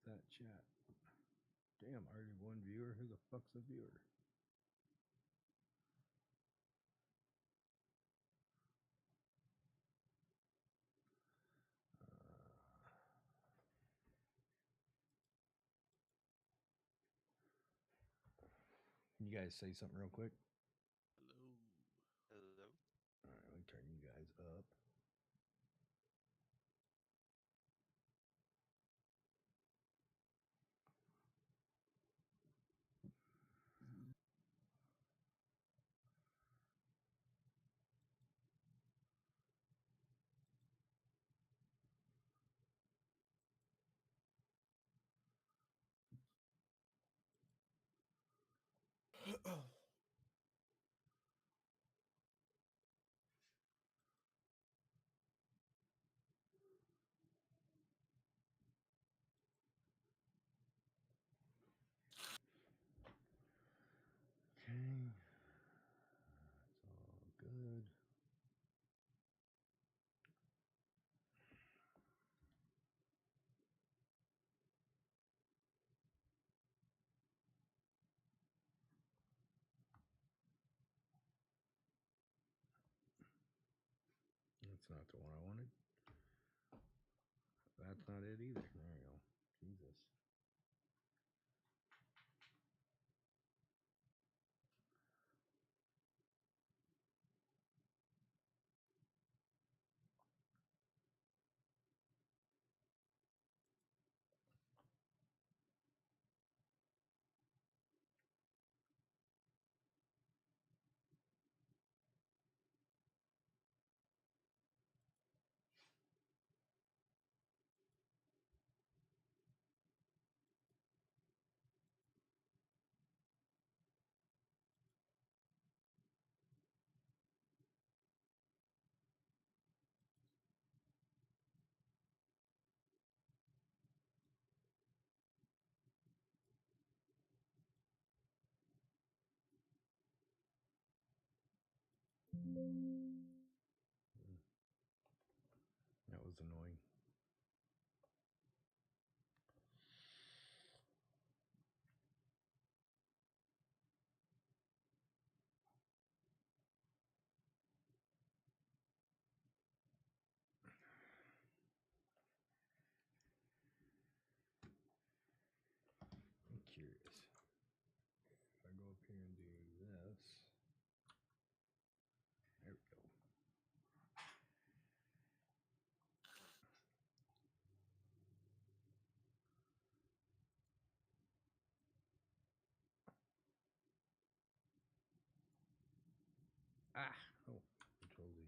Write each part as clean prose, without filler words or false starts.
that chat. Damn, already one viewer. Who the fuck's a viewer? Can you guys say something real quick? Hello. Hello. All right, let me turn you guys up. Okay. That's all good. That's not the one I wanted. That's not it either. There we go. Jesus. That was annoying. I'm curious. If I go up here and do this, there we go. Ah, oh, Control Z.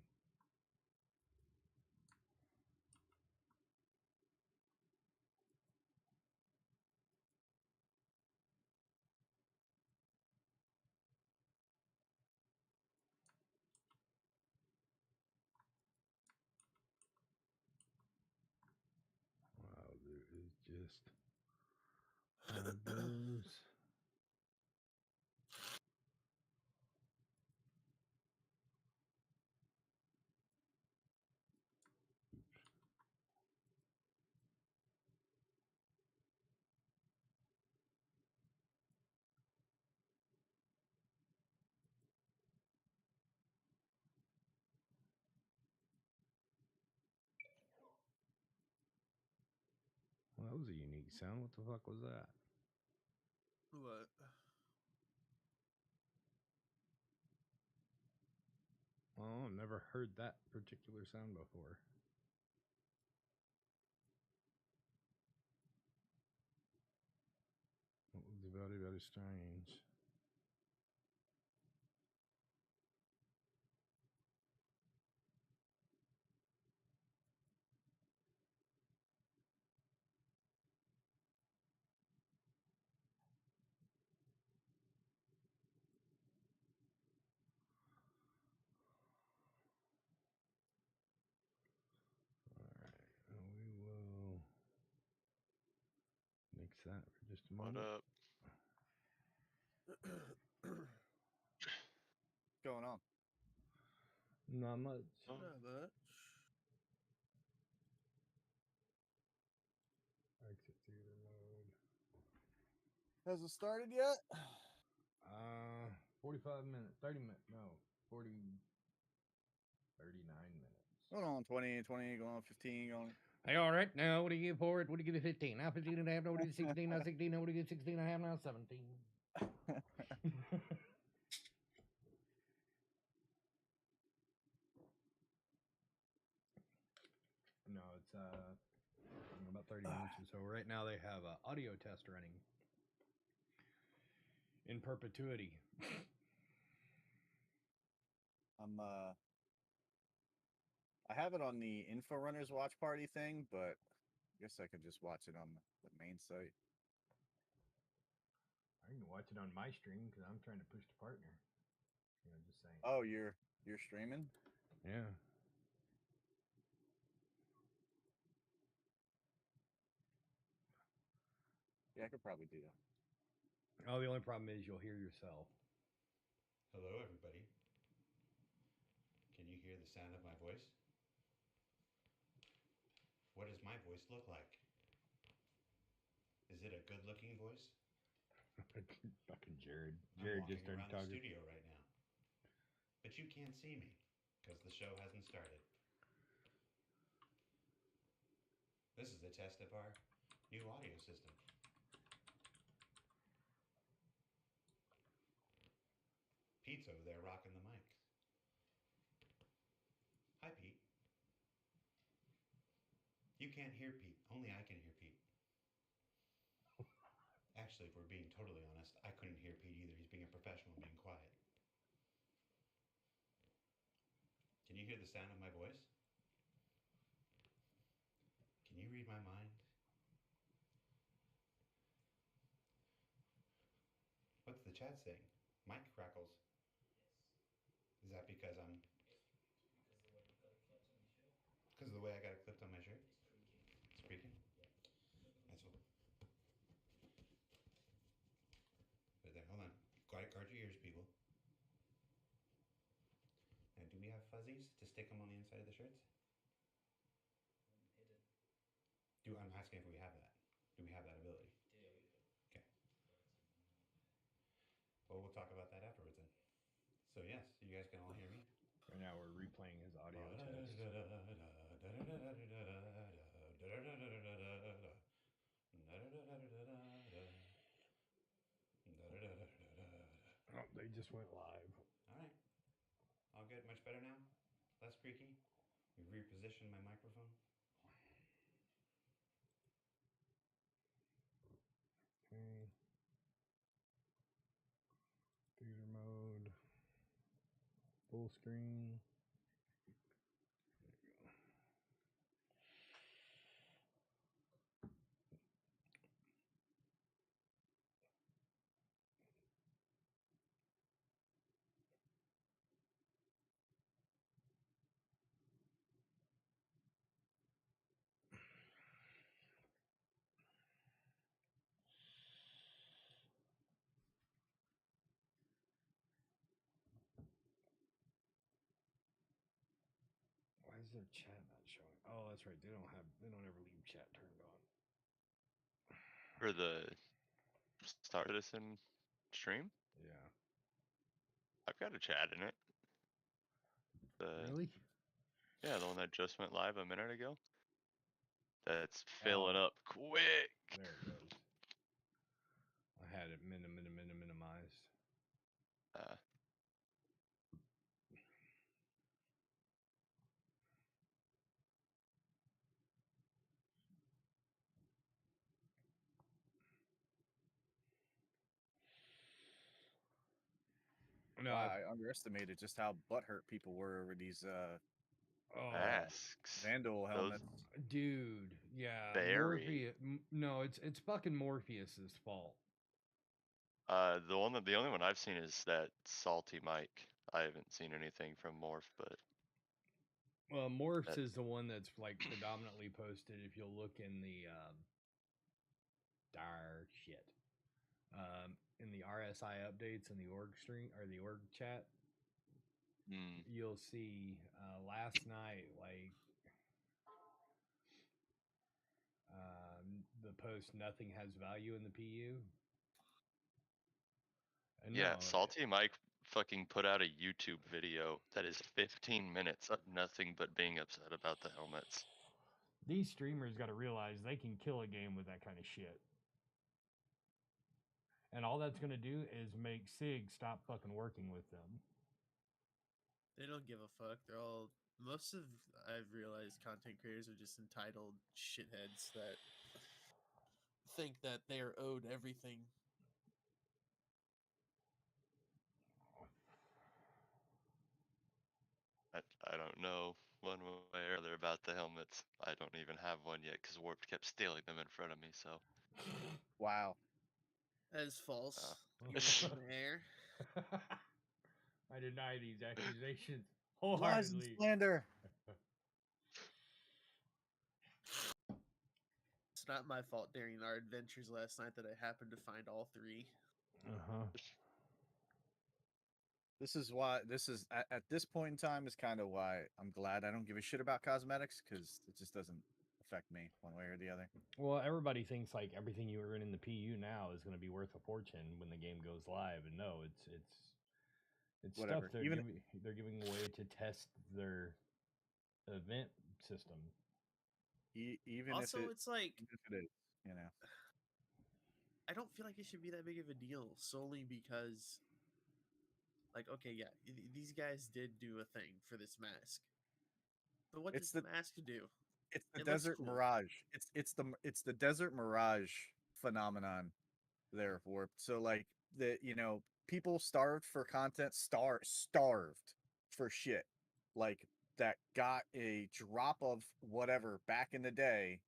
Wow, there is just all of those. Well, that was a unique sound. What the fuck was that? What? Oh, I've never heard that particular sound before. What was very, very strange. All right, we will mix that for just a What moment. up? What's going on? Not much. Oh, Not much. Exit theater mode. Has it started yet? 45 minutes, 30 minutes, no, 40, 39 minutes. Going on 20, going on 15, going. Hey, all right, now what do you give for it? What do you give it 15? Now 15 and a half, now what do you give 16, now 16, now what do you give 16 and a half, now 17. No, it's about 30 minutes or so. Right now they have an audio test running in perpetuity. I have it on the Info Runners Watch Party thing, but I guess I could just watch it on the main site. I can watch it on my stream because I'm trying to push the partner. You know, just saying. Oh, you're streaming? Yeah. Yeah, I could probably do that. Oh, the only problem is you'll hear yourself. Hello, everybody. Can you hear the sound of my voice? What does my voice look like? Is it a good-looking voice? Fucking Jared. I'm Jared walking just started around talking. the studio right now. But you can't see me because the show hasn't started. This is a test of our new audio system. Pete's over there rocking the mics. Hi, Pete. You can't hear Pete. Only I can hear Pete. Actually, if we're being totally honest, I couldn't hear Pete either. He's being a professional and being quiet. Can you hear the sound of my voice? Can you read my mind? What's the chat saying? Mic crackles. Yes. Is that because I'm... Because of the way I got it clipped on my shirt? It's creaking. That's what... Wait there, hold on. Guard your ears, people. And do we have fuzzies to stick them on the inside of the shirts? I'm asking if we have that. Do we have that ability? Okay. Well, we'll talk about that afterwards then. So yes, you guys can all hear me. Right now we're replaying his audio test. Oh, they just went live. All right. All good? Much better now? Less creaky? We've repositioned my microphone. Okay. Theater mode. Full screen. Why is their chat not showing? Oh, that's right. They don't ever leave chat turned on. For the Starcitizen stream? Yeah. I've got a chat in it. Really? Yeah, the one that just went live a minute ago. That's filling up quick. There it goes. I had it minimized. No, I underestimated just how butthurt people were over these Masks. Vandal helmets. Dude, yeah. Very. No, it's fucking Morpheus's fault. The only one I've seen is that salty mic. I haven't seen anything from Morph, but Well, Morphs is the one that's like predominantly posted. If you'll look in the in the RSI updates in the org stream or the org chat, you'll see last night like the post "Nothing has value in the PU." Yeah, No, Salty Mike fucking put out a YouTube video that is 15 minutes of nothing but being upset about the helmets. these streamers got to realize they can kill a game with that kind of shit. And all that's going to do is make SIG stop fucking working with them. They don't give a fuck. They're all most of I've realized content creators are just entitled shitheads that think that they are owed everything. I don't know one way or other about the helmets. I don't even have one yet because Warped kept stealing them in front of me. So Wow. That is false. Uh, You were in the air. I deny these accusations Lies and wholeheartedly. slander. It's not my fault during our adventures last night that I happened to find all three. Uh-huh. This is why at this point in time is kind of why I'm glad I don't give a shit about cosmetics, because it just doesn't affect me one way or the other. Well, everybody thinks like everything you earn in the PU now is going to be worth a fortune when the game goes live, and no, it's Whatever. stuff they're giving away to test their event system. Even Also, if it's like it is, you know. I don't feel like it should be that big of a deal solely because, like, okay, yeah, these guys did do a thing for this mask, but what It's does the the mask do? it's the It looks desert cool. mirage. It's the desert mirage phenomenon there, Warped. So like people starved for content, starved for shit like that got a drop of whatever back in the day.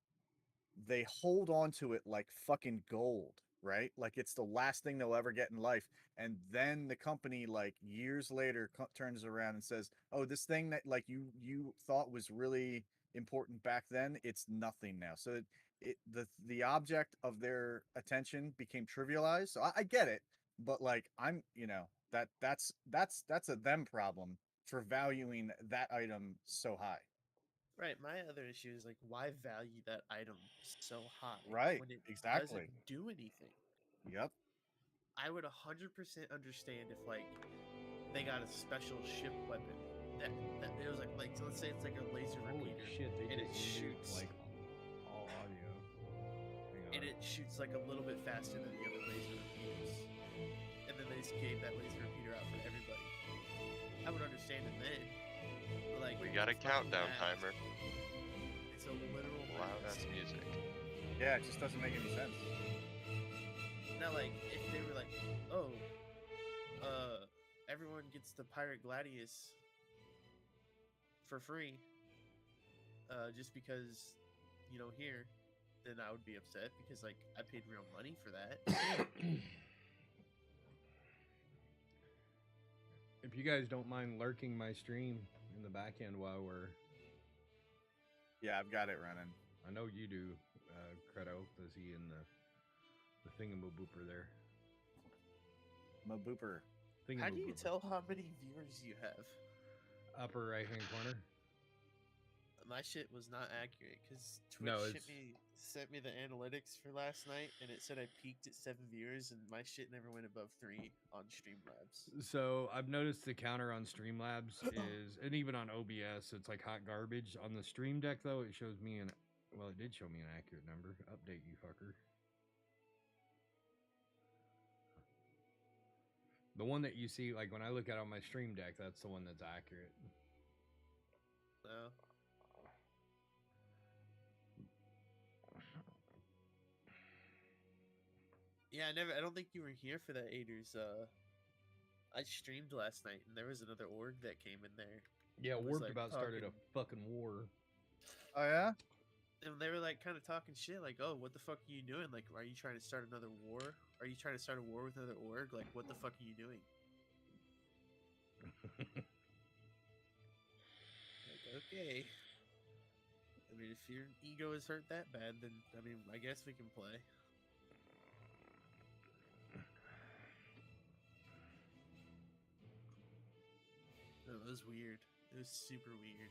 They hold on to it like fucking gold, right? Like it's the last thing they'll ever get in life. And then the company, like years later, turns around and says, "Oh, this thing that like you thought was really important back then, it's nothing now." So the object of their attention became trivialized. So I get it, but like I'm, that's a them problem for valuing that item so high. Right. My other issue is like, why value that item so high Right, when it exactly. doesn't do anything? Yep. I would 100% understand if like they got a special ship weapon that it was like so let's say it's like a laser Holy repeater shit! They and it just muted, shoots like all audio. Hang on. and it shoots like a little bit faster than the other laser repeaters, and then they just gave that laser repeater out for everybody. I would understand it then. But like we got a fucking countdown mask, timer. It's a literal Loud mask. ass music. Yeah, it just doesn't make any sense. Now, like, if they were like, oh, everyone gets the Pirate Gladius for free, just because, here, then I would be upset because, like, I paid real money for that. If you guys don't mind lurking my stream in the back end while we're, Yeah, I've got it running. I know you do, Credo. Is he in the thingamabooper there? Mabooper. How do you Thingamabooper. tell how many viewers you have? Upper right hand corner. My shit was not accurate because Twitch No, sent me the analytics for last night, and it said I peaked at 7 viewers, and my shit never went above 3 on Streamlabs. So I've noticed the counter on Streamlabs is, and even on OBS, it's like hot garbage. On the Stream Deck though, it shows me it did show me an accurate number. Update, you fucker. The one that you see, like when I look at it on my Stream Deck, that's the one that's accurate. No. Yeah, I don't think you were here for that, Aders. I streamed last night, and there was another org that came in there. Yeah, It was, Warped like, about started a talking- fucking war. Oh yeah? And they were like kind of talking shit, like, "Oh, what the fuck are you doing? Like, are you trying to start another war? Are you trying to start a war with another org? Like, what the fuck are you doing?" Like, okay. I mean, if your ego is hurt that bad, then I mean, I guess we can play. It was weird. It was super weird.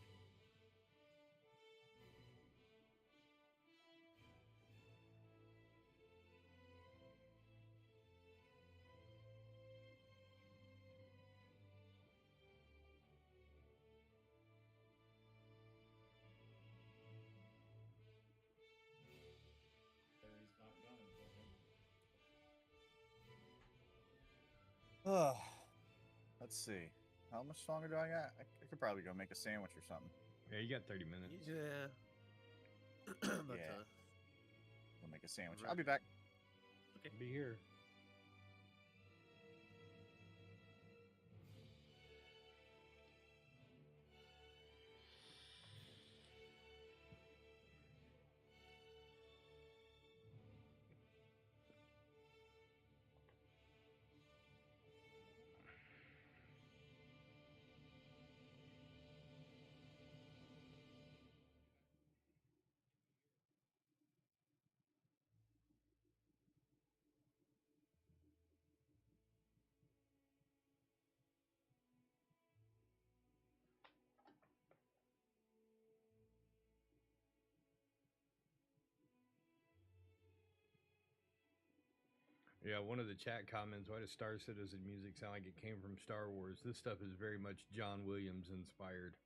Let's see. How much longer do I got? I could probably go make a sandwich or something. Yeah, you got 30 minutes. Yeah. But, Yeah. Go make a sandwich. I'll right. be back. Okay. Be here. Yeah, one of the chat comments, why does Star Citizen music sound like it came from Star Wars? This stuff is very much John Williams inspired.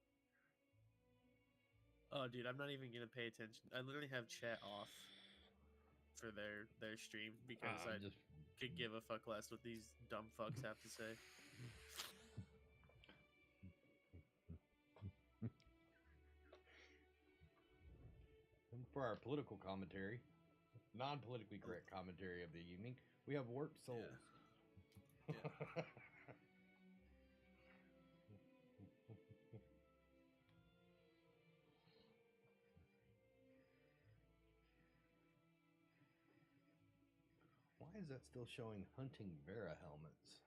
Oh, dude, I'm not even gonna pay attention. I literally have chat off for their stream because I just could give a fuck less what these dumb fucks have to say. for our political commentary, non-politically correct commentary of the evening, we have Warped Souls. Yeah. Why is that still showing Hunting Vera helmets?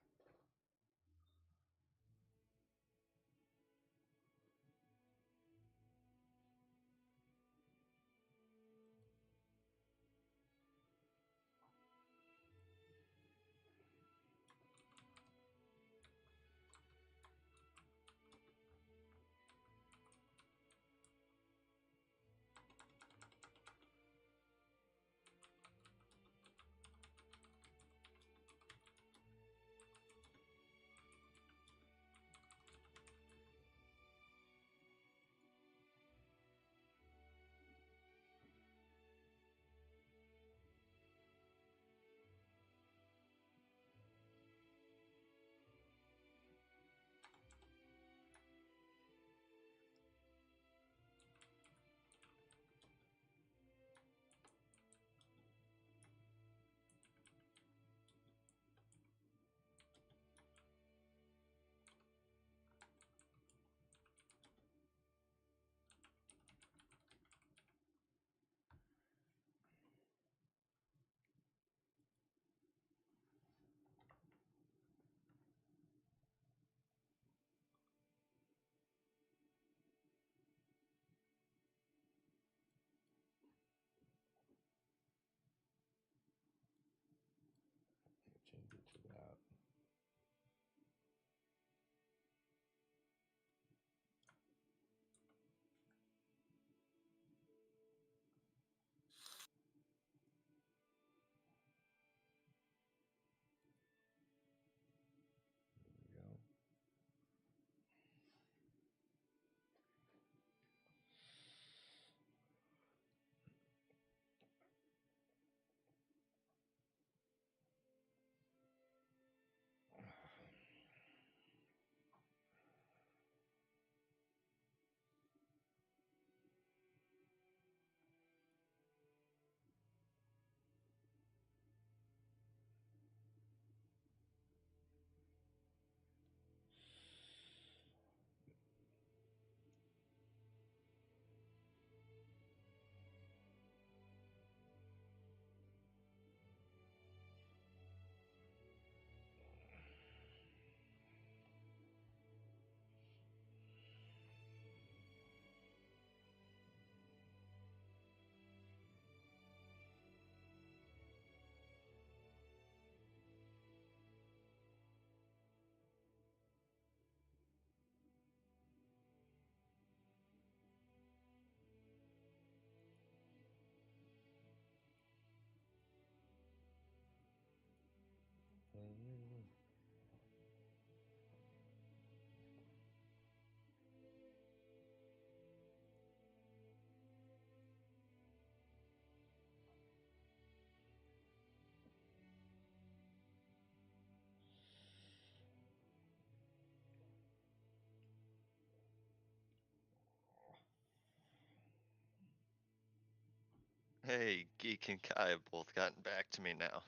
Hey, Geek and Kai have both gotten back to me now.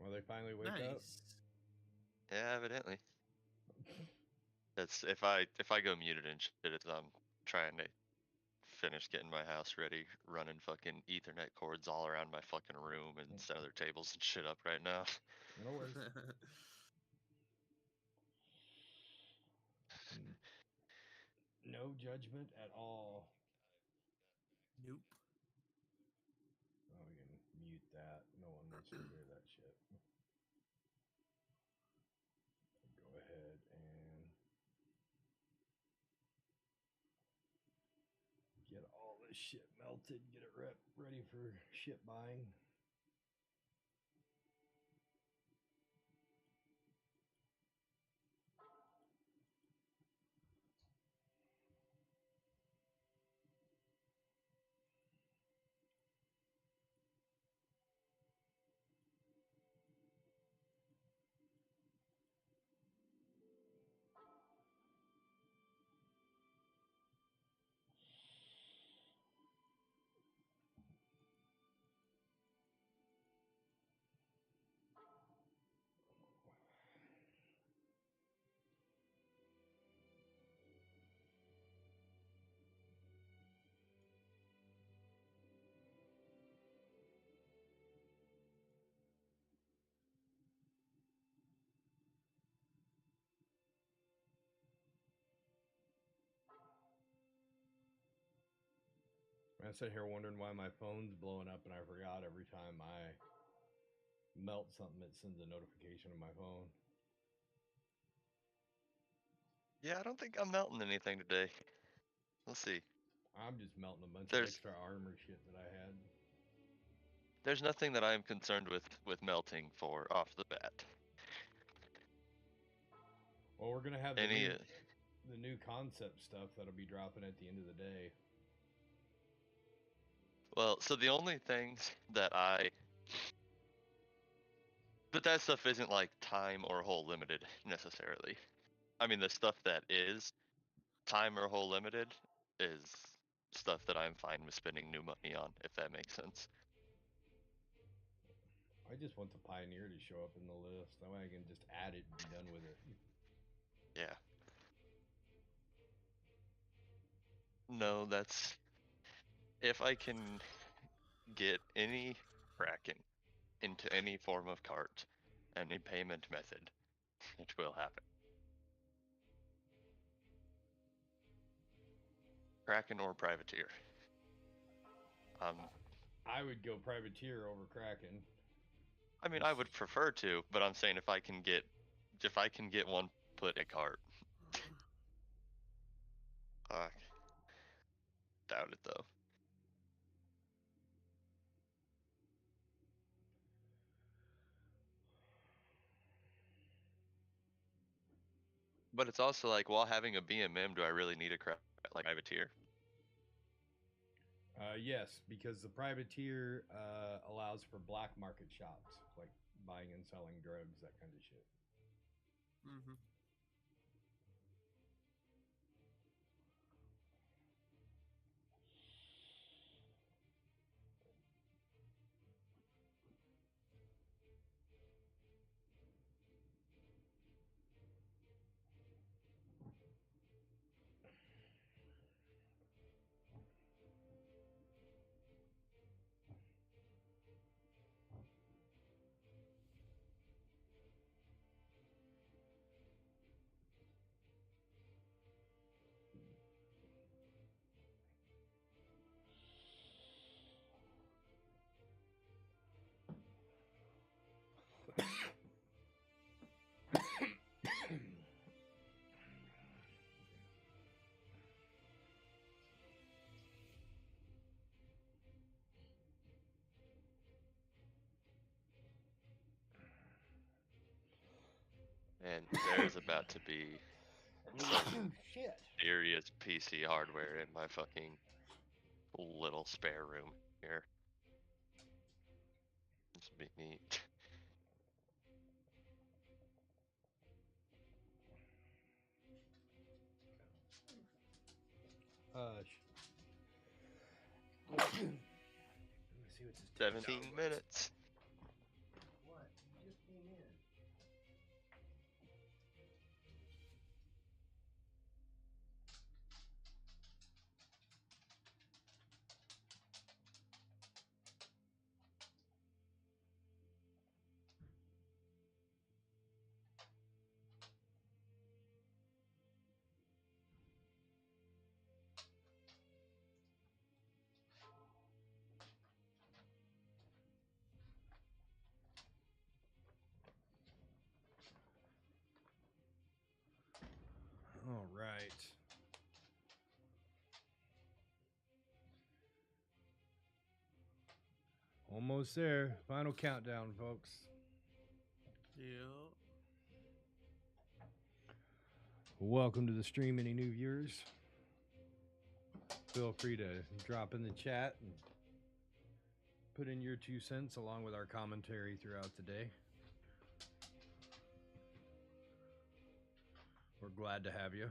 Well, they finally wake up. Nice. Yeah, evidently. That's if I go muted and shit, it's trying to finish getting my house ready, running fucking Ethernet cords all around my fucking room and set other tables and shit up right now. No worries. No judgment at all. Nope. Oh, we can mute that. No one wants to hear that shit. Go ahead and get all this shit melted. Get it ready for shit buying. I sit here wondering why my phone's blowing up, and I forgot every time I melt something, it sends a notification on my phone. Yeah, I don't think I'm melting anything today. We'll see. I'm just melting a bunch of There's extra armor shit that I had. there's nothing that I'm concerned with melting for off the bat. Well, we're gonna have Any the new concept stuff that'll be dropping at the end of the day. well, so the only things that but that stuff isn't like time or hole limited necessarily. I mean, the stuff that is time or hole limited is stuff that I'm fine with spending new money on, if that makes sense. I just want the Pioneer to show up in the list. That way I can just add it and be done with it. Yeah. No, that's if I can get any Kraken into any form of cart, any payment method, it will happen. Kraken or Privateer. I would go Privateer over Kraken. I mean, I would prefer to, but I'm saying if I can get one put in a cart. Fuck. Doubt it though. But it's also like, while having a BMM, do I really need a Privateer? Yes, because the Privateer allows for black market shops, like buying and selling drugs, that kind of shit. Mm-hmm. And there's about to be some Shit. serious PC hardware in my fucking little spare room here. This would be neat. Let me see what 17 minutes. What? You just came in. All right. Almost there. Final countdown, folks. Yeah. Welcome to the stream, any new viewers. Feel free to drop in the chat and put in your 2 cents along with our commentary throughout the day. We're glad to have you.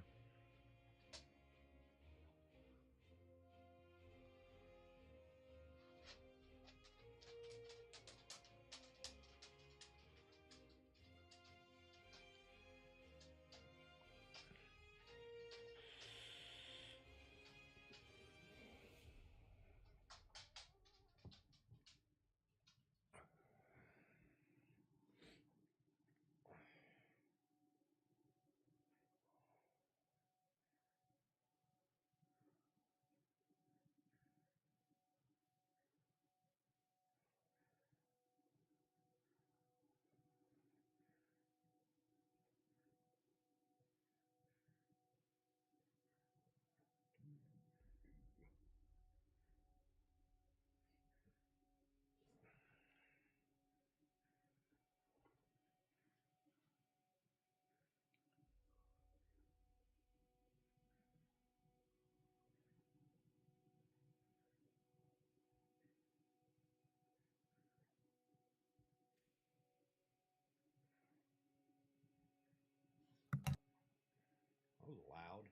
That was loud.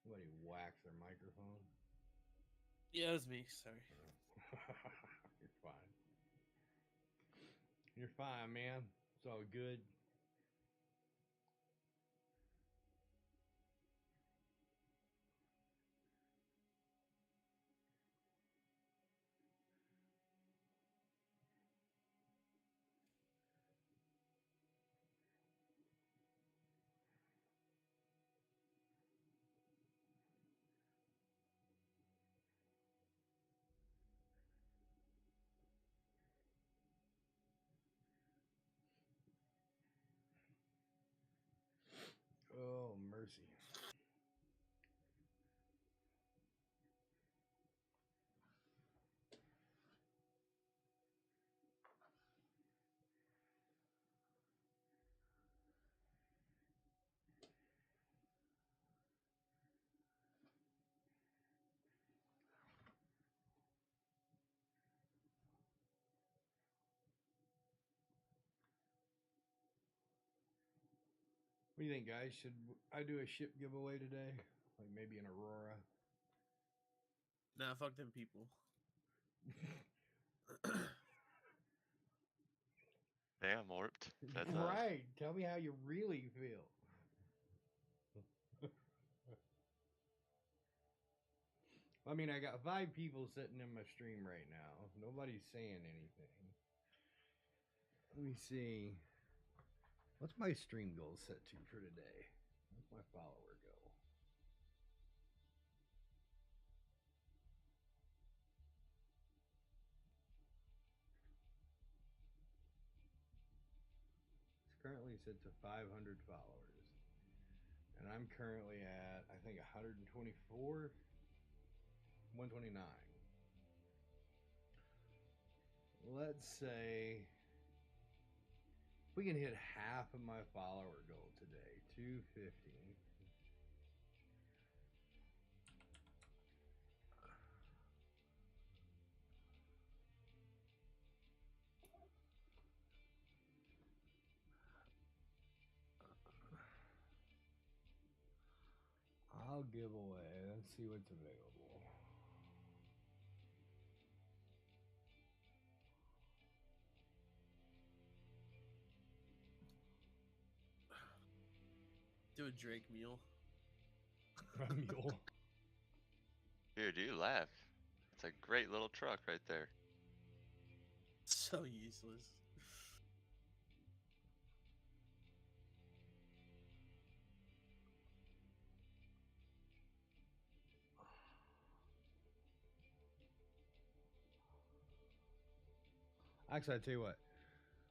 Somebody whacked their microphone. Yeah, it was me. Sorry. You're fine. You're fine, man. It's all good. Oh, mercy. What do you think, guys? Should I do a ship giveaway today? Like maybe an Aurora? Nah, fuck them people. Damn, warped. That's Right. Tell me how you really feel. I mean, I got 5 people sitting in my stream right now. Nobody's saying anything. Let me see. What's my stream goal set to for today? What's my follower goal? It's currently set to 500 followers. And I'm currently at, I think, 124, 129. Let's say we can hit half of my follower goal today, 250. I'll give away. Let's see what's available. to a Drake mule. A mule. Dude, you laugh. It's a great little truck right there. So useless. Actually, I tell you what.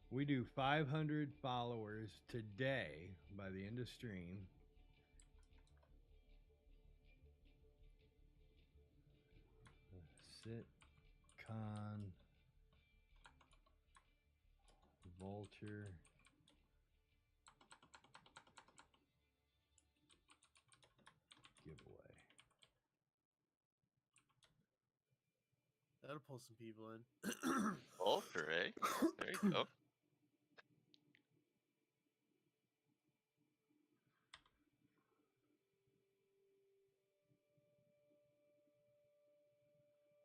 We do 500 followers today by the end of stream. CITCON Vulture giveaway. That'll pull some people in. Vulture, eh? There you go.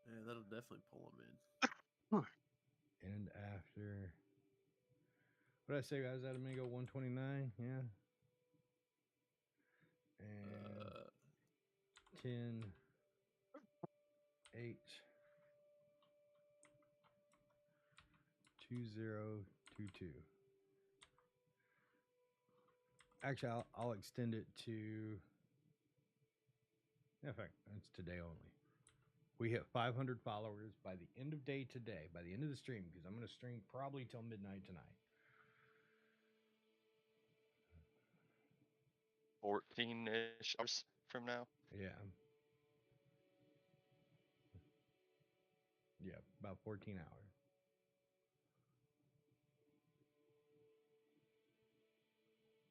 Yeah, that'll definitely pull them in. And after. What did I say, guys? That a minute ago, 129? Yeah. And 10, 8, 2022. Actually, I'll extend it to. In fact, it's today only. We hit 500 followers by the end of day today, by the end of the stream, because I'm going to stream probably till midnight tonight. 14-ish hours from now. Yeah. Yeah, about 14 hours.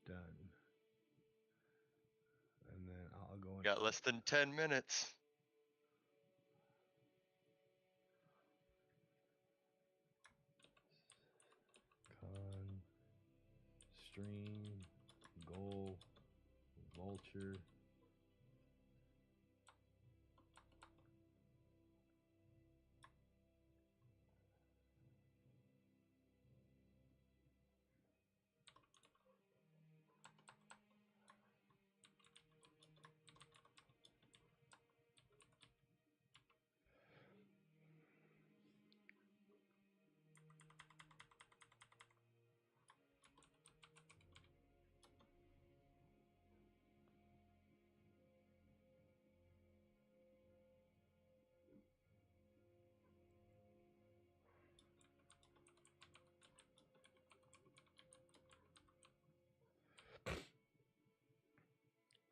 Done. And then I'll go in. Got less than 10 minutes. Con, stream, goal, vulture.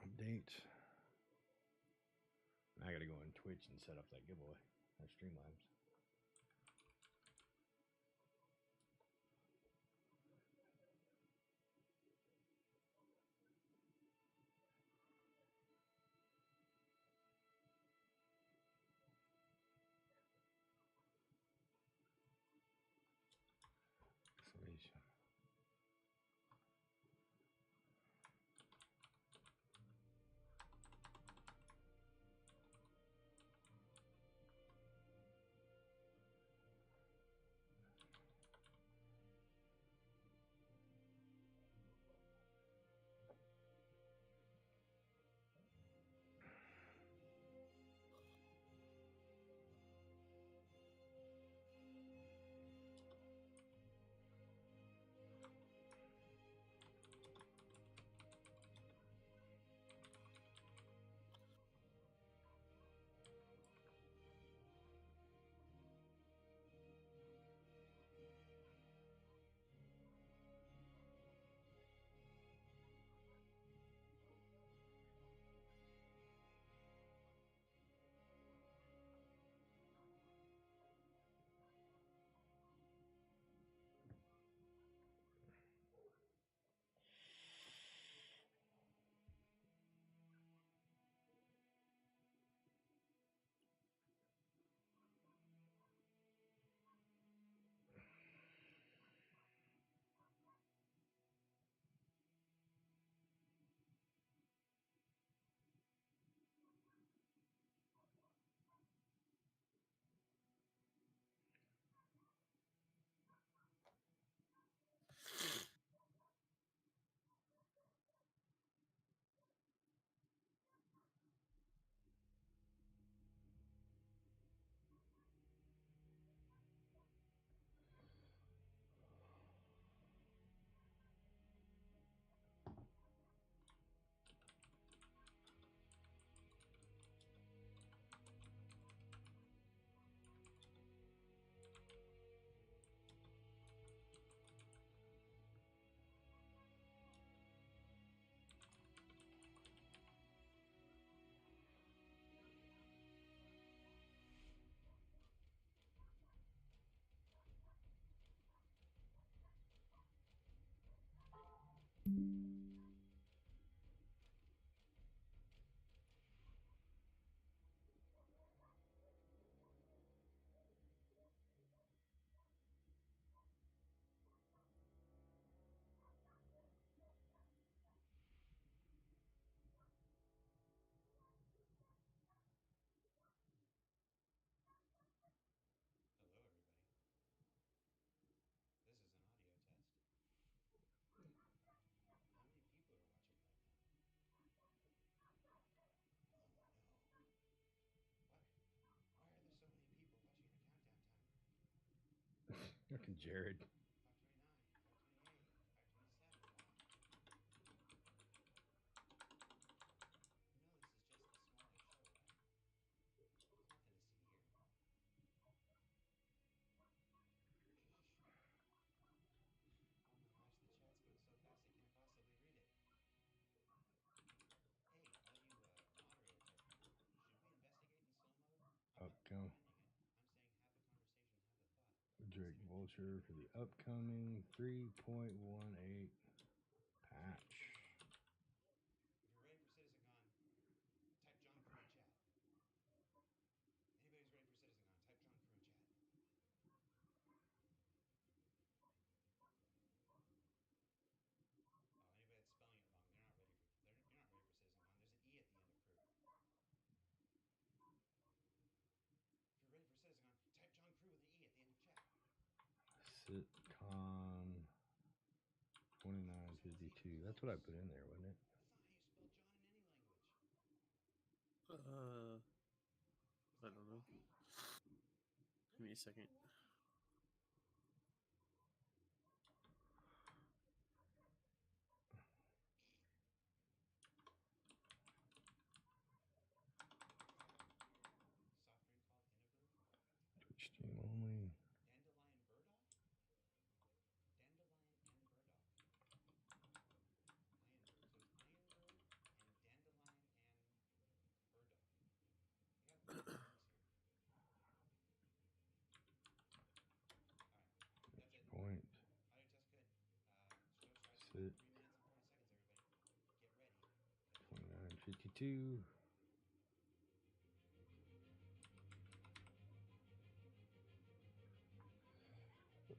Update. I gotta go on Twitch and set up that giveaway. Or Streamlabs. Exclamation. Look at Jared. 529. Upcoming. Drake Vulture for the upcoming 3.18 patch. If you're ready for CitizenCon, type John Crew in chat. Anybody who's ready for CitizenCon, type John Crew in chat. Oh, anybody that's spelling it wrong, you're not ready for CitizenCon. There's an E at the end of crew. If you're ready for CitizenCon, type John Crew with an E at the end of chat. CITCON 2952. That's what I put in there, wasn't it? That's not how you spell John in any language. I don't know. Give me a second. Soft drink called Innabrew? Twitch stream only. Dandelion burdock? Dandelion and burdock. Iron brew. So it's iron brew and dandelion and burdock. They got weird names here. Alright. That's it. Point.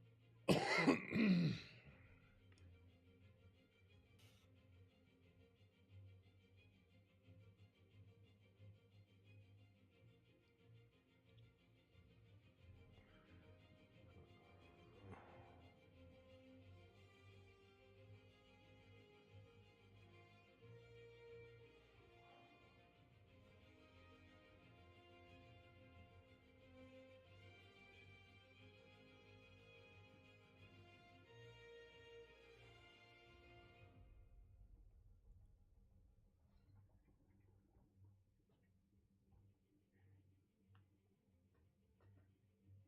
Alright, Jessica. Show starts in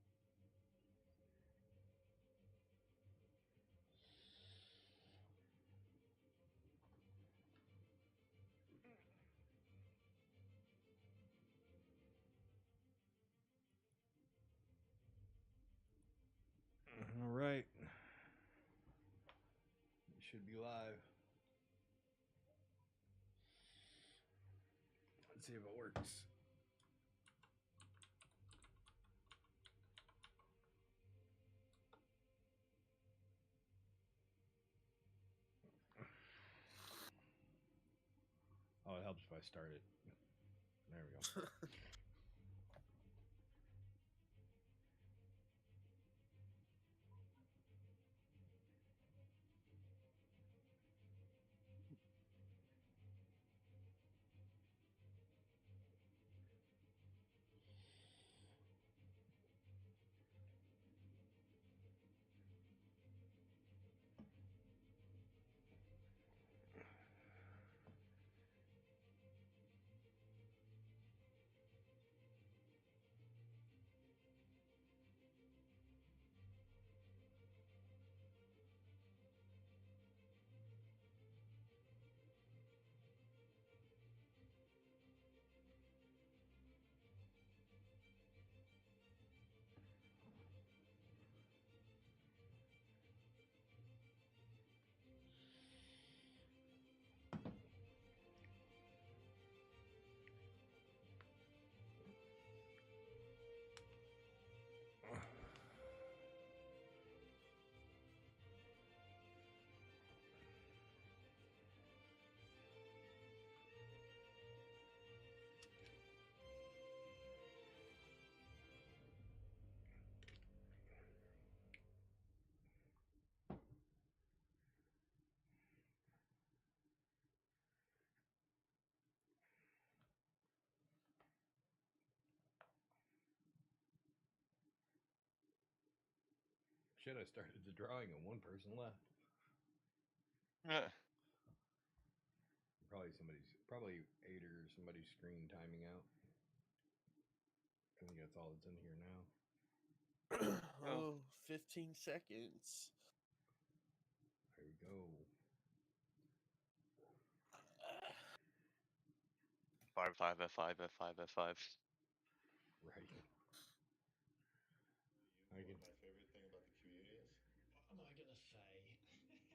Sit. 3 minutes and 40 seconds, everybody. Get ready. 2952. All right. It should be live. Let's see if it works. Oh, it helps if I start it. There we go. shit, I started the drawing and one person left. Probably Ader or somebody's screen timing out. I think that's all that's in here now. Oh, 15 seconds. There we go. 5 F5 F5 F5. Right. You know what my favorite thing about the community is? What am I gonna say?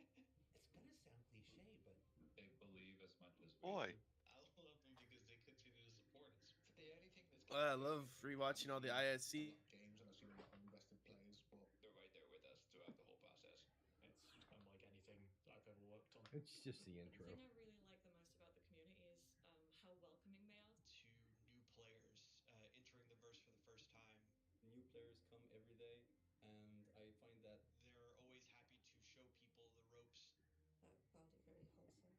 It's gonna sound cliche, but They believe as much as we Boy. do. I love them because they continue to support us. for the only thing that's I love rewatching all the ISC. Games and I see really invested players, but they're right there with us throughout the whole process. It's unlike anything I've ever worked on. It's just the The intro. thing I really like the most about the community is how welcoming they are. To new players entering the verse for the first time, New players come every day, and I find that they're always happy to show people the ropes. I found it very wholesome.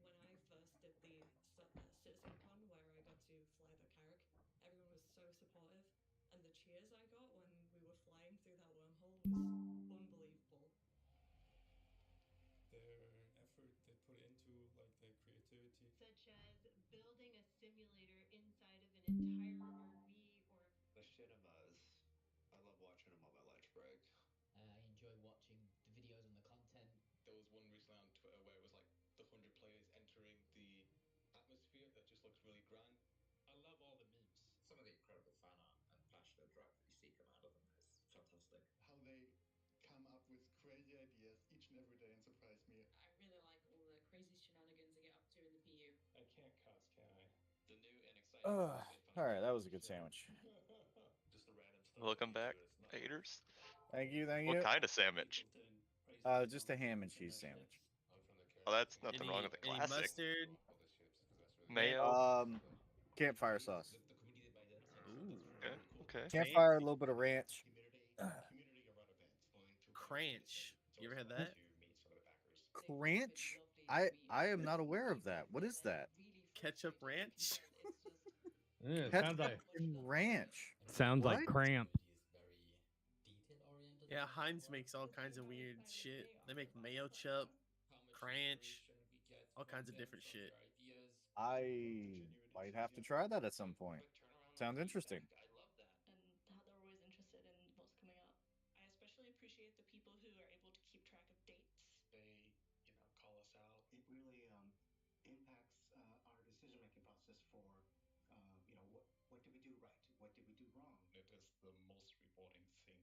When I first did the CitizenCon, where I got to fly the Carrack, everyone was so supportive, and the cheers I got when we were flying through that wormhole was unbelievable. Their effort they put into like their creativity. Such as building a simulator inside of an entire RV or Machinimas. I love watching them on my lunch break. I enjoy watching the videos and the content. There was one recently on Twitter where it was like the 100 players entering the atmosphere that just looks really grand. I love all the memes. Some of the incredible fan art and passionate drive that you see come out of them is fantastic. How they come up with crazy ideas each and every day and surprise me. I really like all the crazy shenanigans they get up to in the PU. I can't cuss, can I? The new and exciting. All right, that was a good sandwich. Just the random stuff. Welcome back, Haters. Thank you, thank What you. kind of sandwich? Just a ham and cheese sandwich. Oh, that's nothing wrong with the Any classic. mustard? Mayo. Campfire sauce. The community by themselves. Ooh. Okay. Okay. Campfire, a little bit of ranch. Community run events. Going to Cranch. You ever had that? to meet some of the backers. Cranch? I am not aware of that. What is that? Ketchup ranch? Yeah, it Ketchup sounds like and ranch. like What? cramp. Yeah, Heinz makes all kinds of weird shit. They make mayo chup, cranch, all kinds of different shit. I might have to try that at some point. Sounds interesting. I love that. and how they're always interested in what's coming up. I especially appreciate the people who are able to keep track of dates. They, call us out. It really impacts our decision-making process for, what did we do right? What did we do wrong? It is the most rewarding thing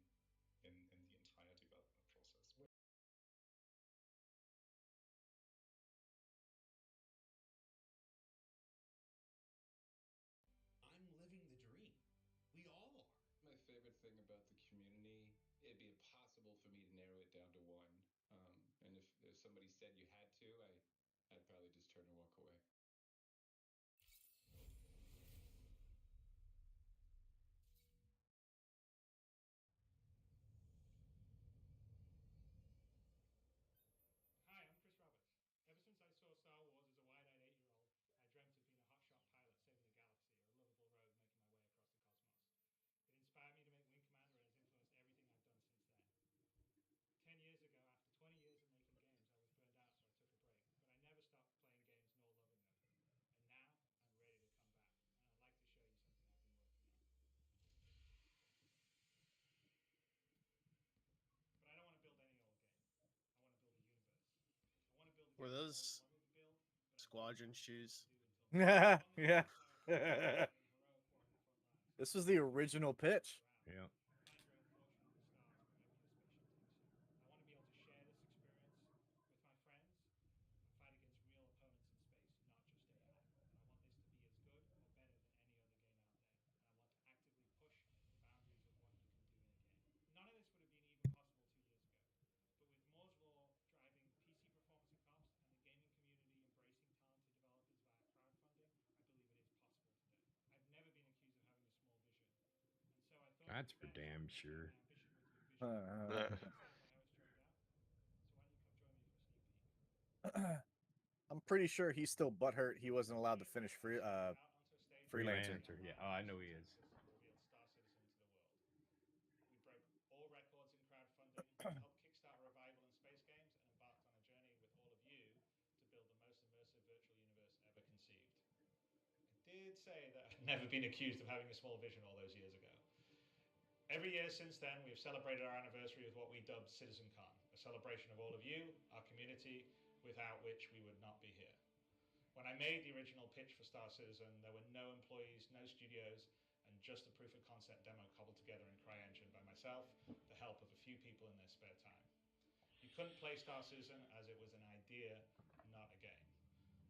in the entire development process. I'm living the dream. We all are. My favorite thing about the community, it'd be impossible for me to narrow it down to one. And if somebody said you had to, I'd probably just turn and walk away. Hi, I'm Chris Roberts. Ever since I saw Star Wars as a wide-eyed 8-year-old, I dreamt of being a hotshot pilot saving the galaxy or a lovable rogue making my way across the cosmos. It inspired me to make Wing Commander and has influenced everything I've done since then. 10 years ago, after 20 years of making games, I was burned out, so I took a break. But I never stopped playing games nor loving them. And now, I'm ready to come back. And I'd like to show you something I've been working on. But I don't want to build any old game. I want to build a universe. I want to build a Were game you those always wanted to build, but squadron unfortunately shoes? couldn't do until Yeah, now. yeah. Heroic war in the front lines. This was the original pitch. Yeah. Find your own portion of the stars wherever this mission takes you. I want to be able to share this experience with my friends and fight against real opponents in space, not just AI. And I want this to be as good or better than any other game out there. And I want to actively push the boundaries of what you can do in a game. None of this would have been even possible 2 years ago. But with Moore's Law driving PC performance and cost and the gaming community embracing talented developers via crowdfunding, I believe it is possible today. I've never been accused of having a small vision. And so I thought That's it for was best damn to sure. combine my ambition with new vision. I'm excited by how it's turned out. So why don't you come join me for a sneak peek? I'm pretty sure he's still butthurt he wasn't allowed to finish Freelancer. Freelancer. Yeah. Oh, I know he is. Revealed Starcitizen to the world. We broke all records in crowdfunding. did say that I'd never been accused of having a small vision all those years ago. Every year since then, we have celebrated our anniversary with what we dubbed CitizenCon, a celebration of all of you, our community, without which we would not be here. When I made the original pitch for Star Citizen, there were no employees, no studios, and just a proof of concept demo cobbled together in CryEngine by myself, the help of a few people in their spare time. You couldn't play Star Citizen as it was an idea, not a game.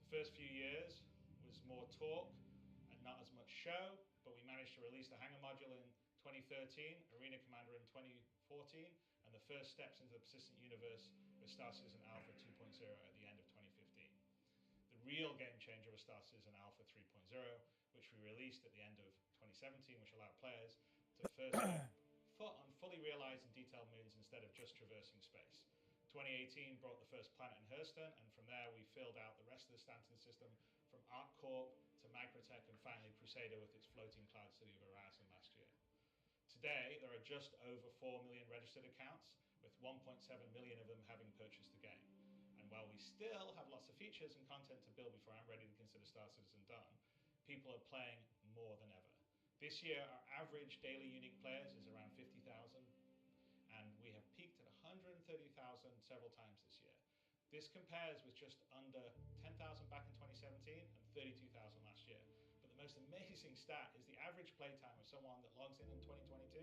The first few years was more talk and not as much show, but we managed to release the Hangar module in 2013, Arena Commander in 2014, and the first steps into the persistent universe with Star Citizen Alpha 2.0 at the end of 2015. The real game changer was Star Citizen Alpha 3.0, which we released at the end of 2017, which allowed players to first set foot on fully realized and detailed moons instead of just traversing space. 2018 brought the first planet in Hurston, and from there we filled out the rest of the Stanton system from ArcCorp to Microtech and finally Crusader with its floating cloud city of Horizon last year. Today, there are just over 4 million registered accounts, with 1.7 million of them having purchased the game. And while we still have lots of features and content to build before I'm ready to consider Star Citizen done, people are playing more than ever. This year, our average daily unique players is around 50,000, and we have peaked at 130,000 several times this year. This compares with just under 10,000 back in 2017 and 32,000 last year. But the most amazing stat is the average playtime of someone that logs in 2022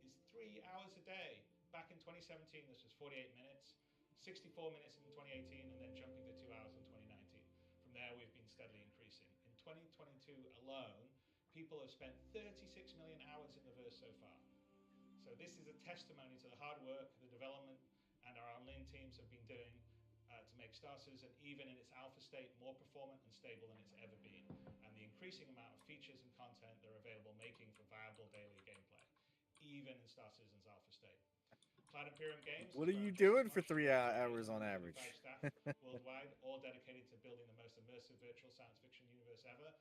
is 3 hours a day. Back in 2017, this was 48 minutes, 64 minutes in 2018, and then jumping to 2 hours in 2019. From there, we've been steadily increasing. In 2022 alone, people have spent 36 million hours in the verse so far. So this is a testimony to the hard work the development and our online teams have been doing to make Star Citizen, even in its alpha state, more performant and stable than it's ever been, and the increasing amount of features and content that are available making for viable daily gameplay, even in Star Citizen's alpha state. Cloud Imperium Games. What are you doing for 3 hours on average? Staff worldwide, all dedicated to building the most immersive virtual science fiction universe ever.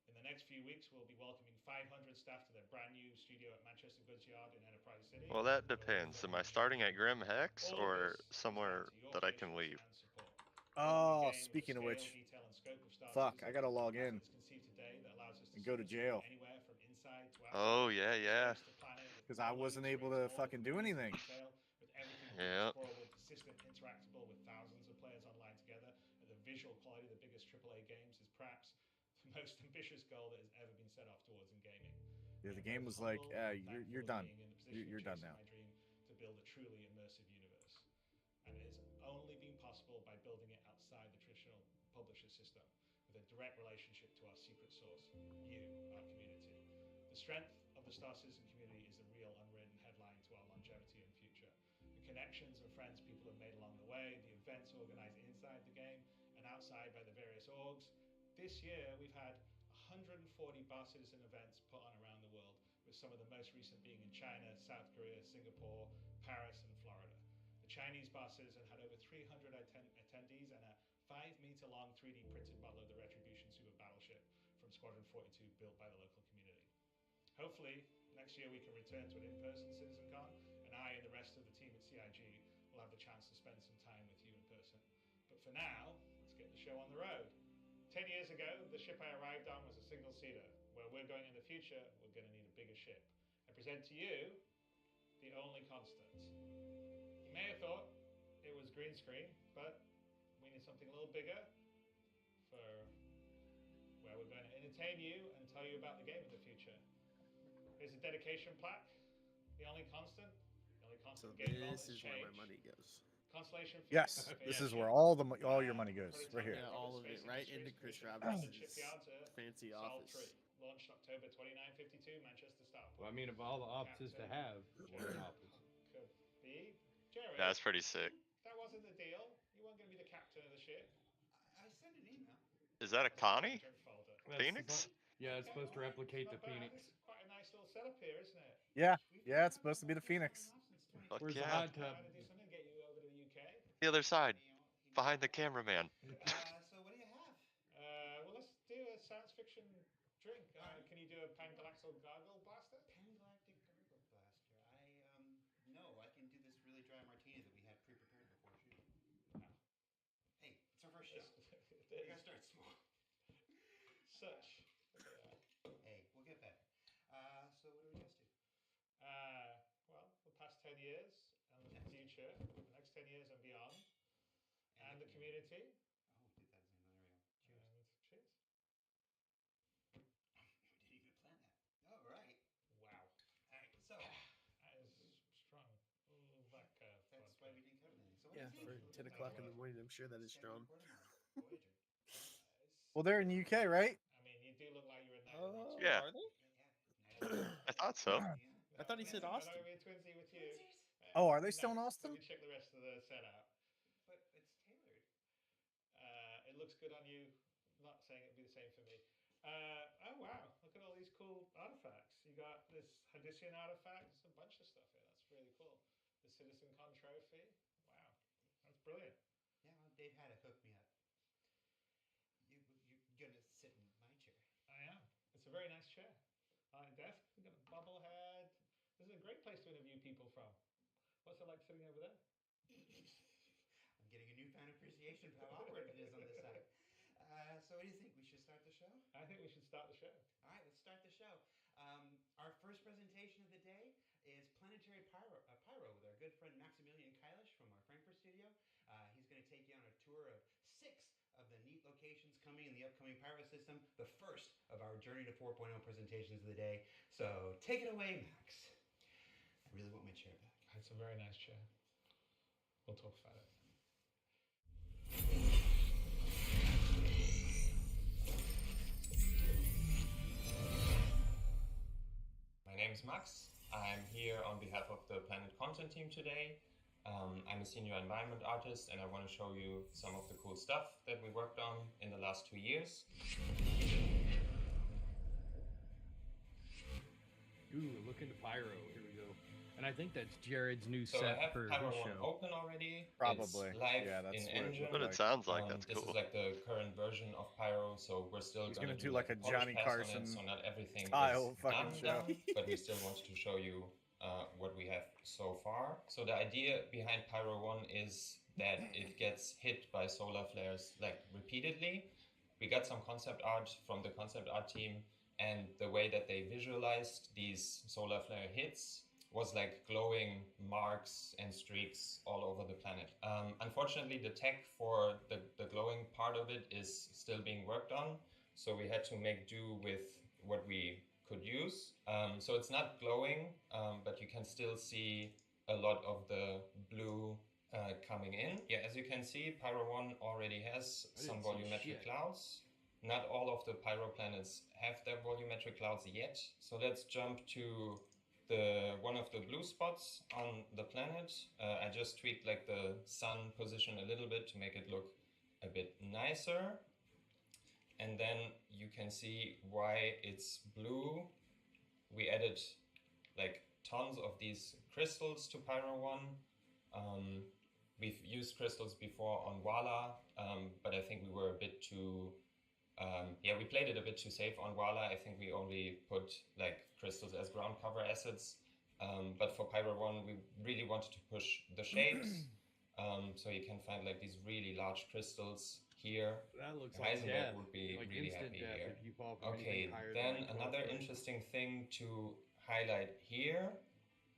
In the next few weeks, we'll be welcoming 500 staff to their brand new studio at Manchester Goods Yard in Enterprise City. Well, that depends. Am I starting at Grim Hex or somewhere that I can leave? Oh, speaking of which, fuck, I gotta log in and go to jail. Oh, yeah, yeah. Because I wasn't able to fucking do anything. Yeah. Persistent, interactable with thousands of players online together at the visual quality of the biggest AAA games is perhaps the most ambitious goal that has ever been set off towards in gaming. Yeah, the game was like, you're done. You're done now. My dream to build a truly immersive universe, and it has only been possible by building it outside the traditional publisher system, with a direct relationship to our secret source, you, our community. The strength of the Star Citizen community is the real unwritten headline to our longevity and future. The connections and friends people have made along the way, the events organized inside the game and outside by the various orgs. This year, we've had 140 Bar Citizen events put on around the world, with some of the most recent being in China, South Korea, Singapore, Paris, and Florida. The Chinese Bar Citizen had over 300 attendees and a 5-meter-long 3D printed model of the Retribution Super Battleship from Squadron 42 built by the local community. Hopefully, next year we can return to an in-person CitizenCon, and I and the rest of the team at CIG will have the chance to spend some time with you in person. But for now, let's get the show on the road. 10 years ago, the ship I arrived on was a single-seater. Where we're going in the future, we're going to need a bigger ship. I present to you the only constant. You may have thought it was green screen, but we need something a little bigger for where we're going to entertain you and tell you about the game of the future. Here's a dedication plaque. The only constant. The only constant game This is where my money goes. Constellation. Yes, this is where all your money goes, right here. Yeah, all of it, right into Chris Roberts' fancy office. Launched October 2952, Manchester Starport. Well, I mean, of all the offices to have, what an office. Could be. Jerry. That's pretty sick. That wasn't the deal. You weren't going to be the captain of the ship. I sent an email. Is that a Connie? Phoenix? Yeah, it's supposed to replicate the Phoenix. Quite a nice little setup here, isn't it? Yeah, it's supposed to be the Phoenix. Fuck Where's yeah. the hot tub? Do something, get you over to the UK. The other side. Behind the cameraman. So what do you have? Well, let's do a science fiction drink. Can you do a Pangalactic Gargle Blaster? Pangalactic Gargle Blaster. No, I can do this really dry martini that we had pre-prepared before shooting. No. Hey, it's our first show. We gotta start small. Such. future, the next 10 years and beyond, and the community. Oh, did that Zen. There we go. Cheers. Cheers. We didn't even plan that. All right. Wow. All right. So That is strong. Vodka. that's why we didn't cover anything. So what Yeah, do you think? for 10 o'clock in the morning, I'm sure that is strong. Voyager. Well, they're in UK, right? I mean, you do look like you're a night Yeah. Are they? I thought so. I thought he said Austin. I don't be a twinsy with you. Oh, are they still in Let Austin? me check the rest of the setup. But it's tailored. It looks good on you. I'm not saying it'd be the same for me. Oh wow! Look at all these cool artifacts. You got this Hadician artifact. There's a bunch of stuff here. That's really cool. The CitizenCon trophy. Wow, that's brilliant. Yeah, well, Dave had to hook me up. You're gonna sit in my chair. I am. It's a very nice chair. Desk. We've got a bobblehead. This is a great place to interview people from. What's it like sitting over there? I'm getting a newfound appreciation for how awkward it is on this side. So what do you think? We should start the show? I think we should start the show. All right, let's start the show. Our first presentation of the day is Planetary Pyro with our good friend Maximilian Kailish from our Frankfurt studio. He's going to take you on a tour of 6 of the neat locations coming in the upcoming Pyro system, the first of our Journey to 4.0 presentations of the day. So take it away, Max. I really want my chair back. It's a very nice chair. We'll talk about it. My name is Max. I'm here on behalf of the Planet Content team today. I'm a senior environment artist and I want to show you some of the cool stuff that we worked on in the last 2 years. Ooh, look into Pyro. Here we go. And I think that's Jared's new So I set have for Pyro his 1 show. open already. Probably. It's live Yeah, that's in what it engine. looked But it sounds like that's This cool. is like the current version of Pyro, so we're still He's going gonna to do like a polish Johnny pass on it, Carson so not everything style is fucking show. done, but we still wanted to show you what we have so far. So the idea behind Pyro 1 is that it gets hit by solar flares like repeatedly. We got some concept art from the concept art team, and the way that they visualized these solar flare hits was like glowing marks and streaks all over the planet. Unfortunately, the tech for the glowing part of it is still being worked on, so we had to make do with what we could use. So it's not glowing, but you can still see a lot of the blue coming in. Yeah, as you can see, Pyro 1 already has some volumetric clouds. Not all of the Pyro planets have their volumetric clouds yet. So let's jump to one of the blue spots on the planet. I just tweaked like the sun position a little bit to make it look a bit nicer. And then you can see why it's blue. We added like tons of these crystals to Pyro 1. We've used crystals before on Wala, but I think we were a bit too we played it a bit too safe on Wala. I think we only put like crystals as ground cover assets. But for Pyro 1, we really wanted to push the shapes. So you can find like these really large crystals here. That looks like Heisenberg death. would be Like really instant happy death here. if you fall from Okay, anything higher then than like 12 another foot. interesting thing to highlight here,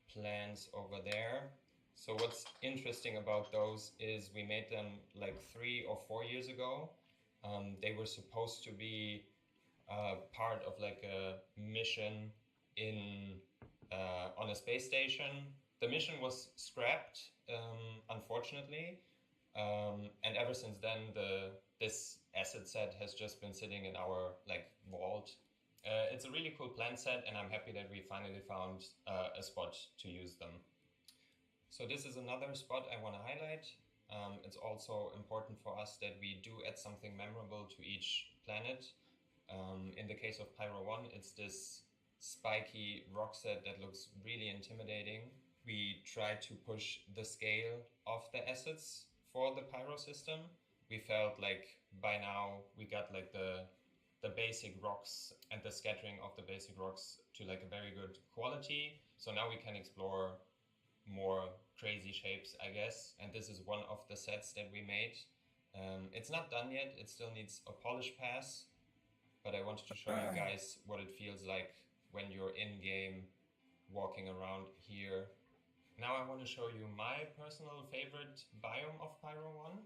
plans over there. So what's interesting about those is we made them like 3 or 4 years ago. They were supposed to be part of like a mission on a space station. The mission was scrapped, unfortunately, and ever since then, this asset set has just been sitting in our like vault. It's a really cool plan set, and I'm happy that we finally found a spot to use them. So this is another spot I want to highlight. It's also important for us that we do add something memorable to each planet. In the case of Pyro 1, it's this spiky rock set that looks really intimidating. We try to push the scale of the assets for the Pyro system. We felt like by now we got like the basic rocks and the scattering of the basic rocks to like a very good quality. So now we can explore more crazy shapes, I guess. And this is one of the sets that we made. It's not done yet. It still needs a polish pass. But I wanted to show you guys what it feels like when you're in game walking around here Now I want to show you my personal favorite biome of Pyro 1.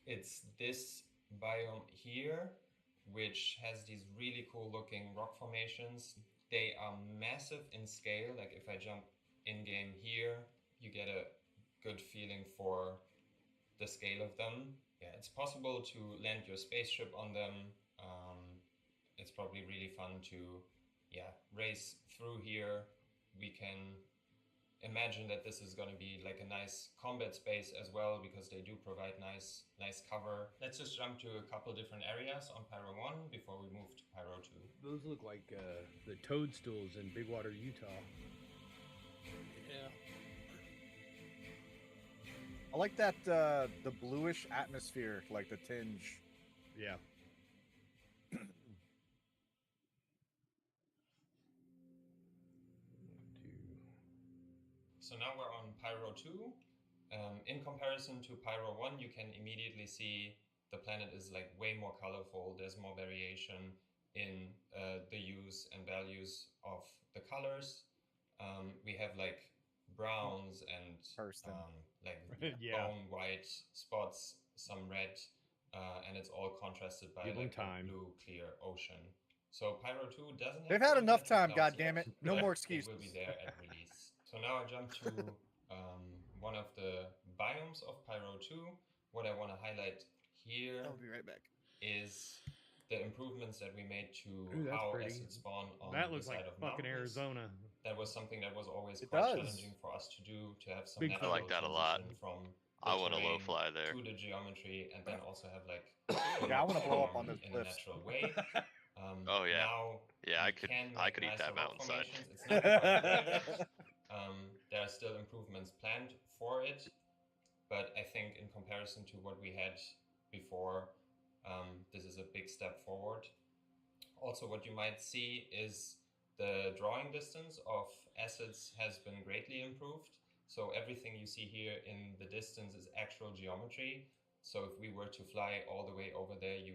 It's this biome here, which has these really cool looking rock formations. They are massive in scale. Like if I jump in-game here, you get a good feeling for the scale of them. Yeah, it's possible to land your spaceship on them. It's probably really fun to race through here. We can imagine that this is going to be like a nice combat space as well, because they do provide nice cover. Let's just jump to a couple different areas on Pyro 1 before we move to Pyro 2. Those look like the toadstools in Big Water, Utah. Yeah. I like that the bluish atmosphere, like the tinge. Yeah. So now we're on Pyro 2. In comparison to Pyro 1, you can immediately see the planet is like way more colorful. There's more variation in the use and values of the colors. We have like browns and like bone white spots, some red, and it's all contrasted by like a blue clear ocean. So Pyro 2 doesn't have. They've had enough time, goddammit. No more excuses. It will be there at release. So now I jump to one of the biomes of Pyro 2. What I want to highlight here I'll be right back. is the improvements that we made to how assets spawn on the side of fucking mountains. Arizona. That was something that was always quite challenging for us to do, to have some I like that a lot. from I want to low fly there. to the geometry, and then also have like I want to blow up on those in a cliffs. natural way. Oh yeah, now I could eat that mountainside. It's not quite there yet. There are still improvements planned for it, but I think in comparison to what we had before, this is a big step forward. Also, what you might see is the drawing distance of assets has been greatly improved. So everything you see here in the distance is actual geometry. So if we were to fly all the way over there, you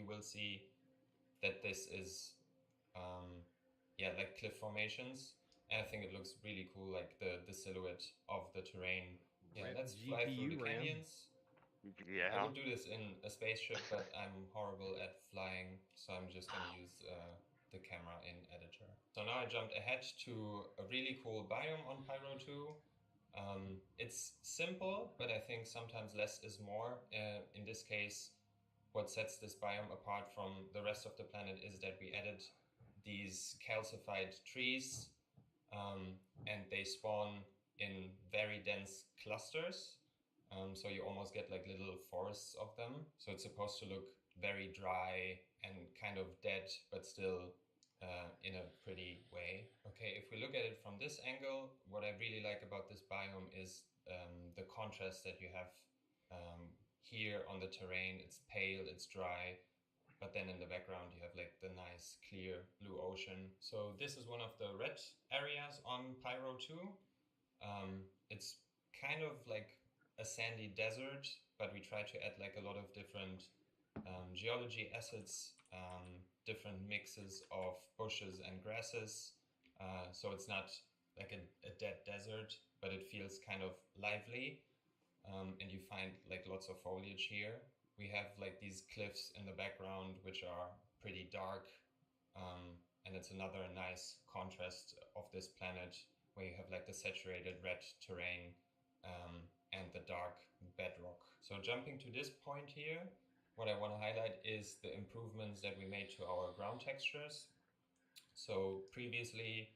will see that this is like cliff formations. And I think it looks really cool, like the silhouette of the terrain. Yeah, let's fly through the canyons. Yeah. I would do this in a spaceship, but I'm horrible at flying, so I'm just going to use the camera in editor. So now I jumped ahead to a really cool biome on Pyro 2. It's simple, but I think sometimes less is more. In this case, what sets this biome apart from the rest of the planet is that we added these calcified trees, and they spawn in very dense clusters. So you almost get like little forests of them. So it's supposed to look very dry and kind of dead, but still in a pretty way. Okay, if we look at it from this angle, what I really like about this biome is the contrast that you have here on the terrain. It's pale, it's dry, but then in the background you have like the nice clear blue ocean. So this is one of the red areas on Pyro 2. It's kind of like a sandy desert, but we try to add like a lot of different geology assets, different mixes of bushes and grasses. So it's not like a dead desert, but it feels kind of lively. And you find like lots of foliage here. We have like these cliffs in the background, which are pretty dark. And it's another nice contrast of this planet, where you have like the saturated red terrain and the dark bedrock. So jumping to this point here, what I want to highlight is the improvements that we made to our ground textures. So previously,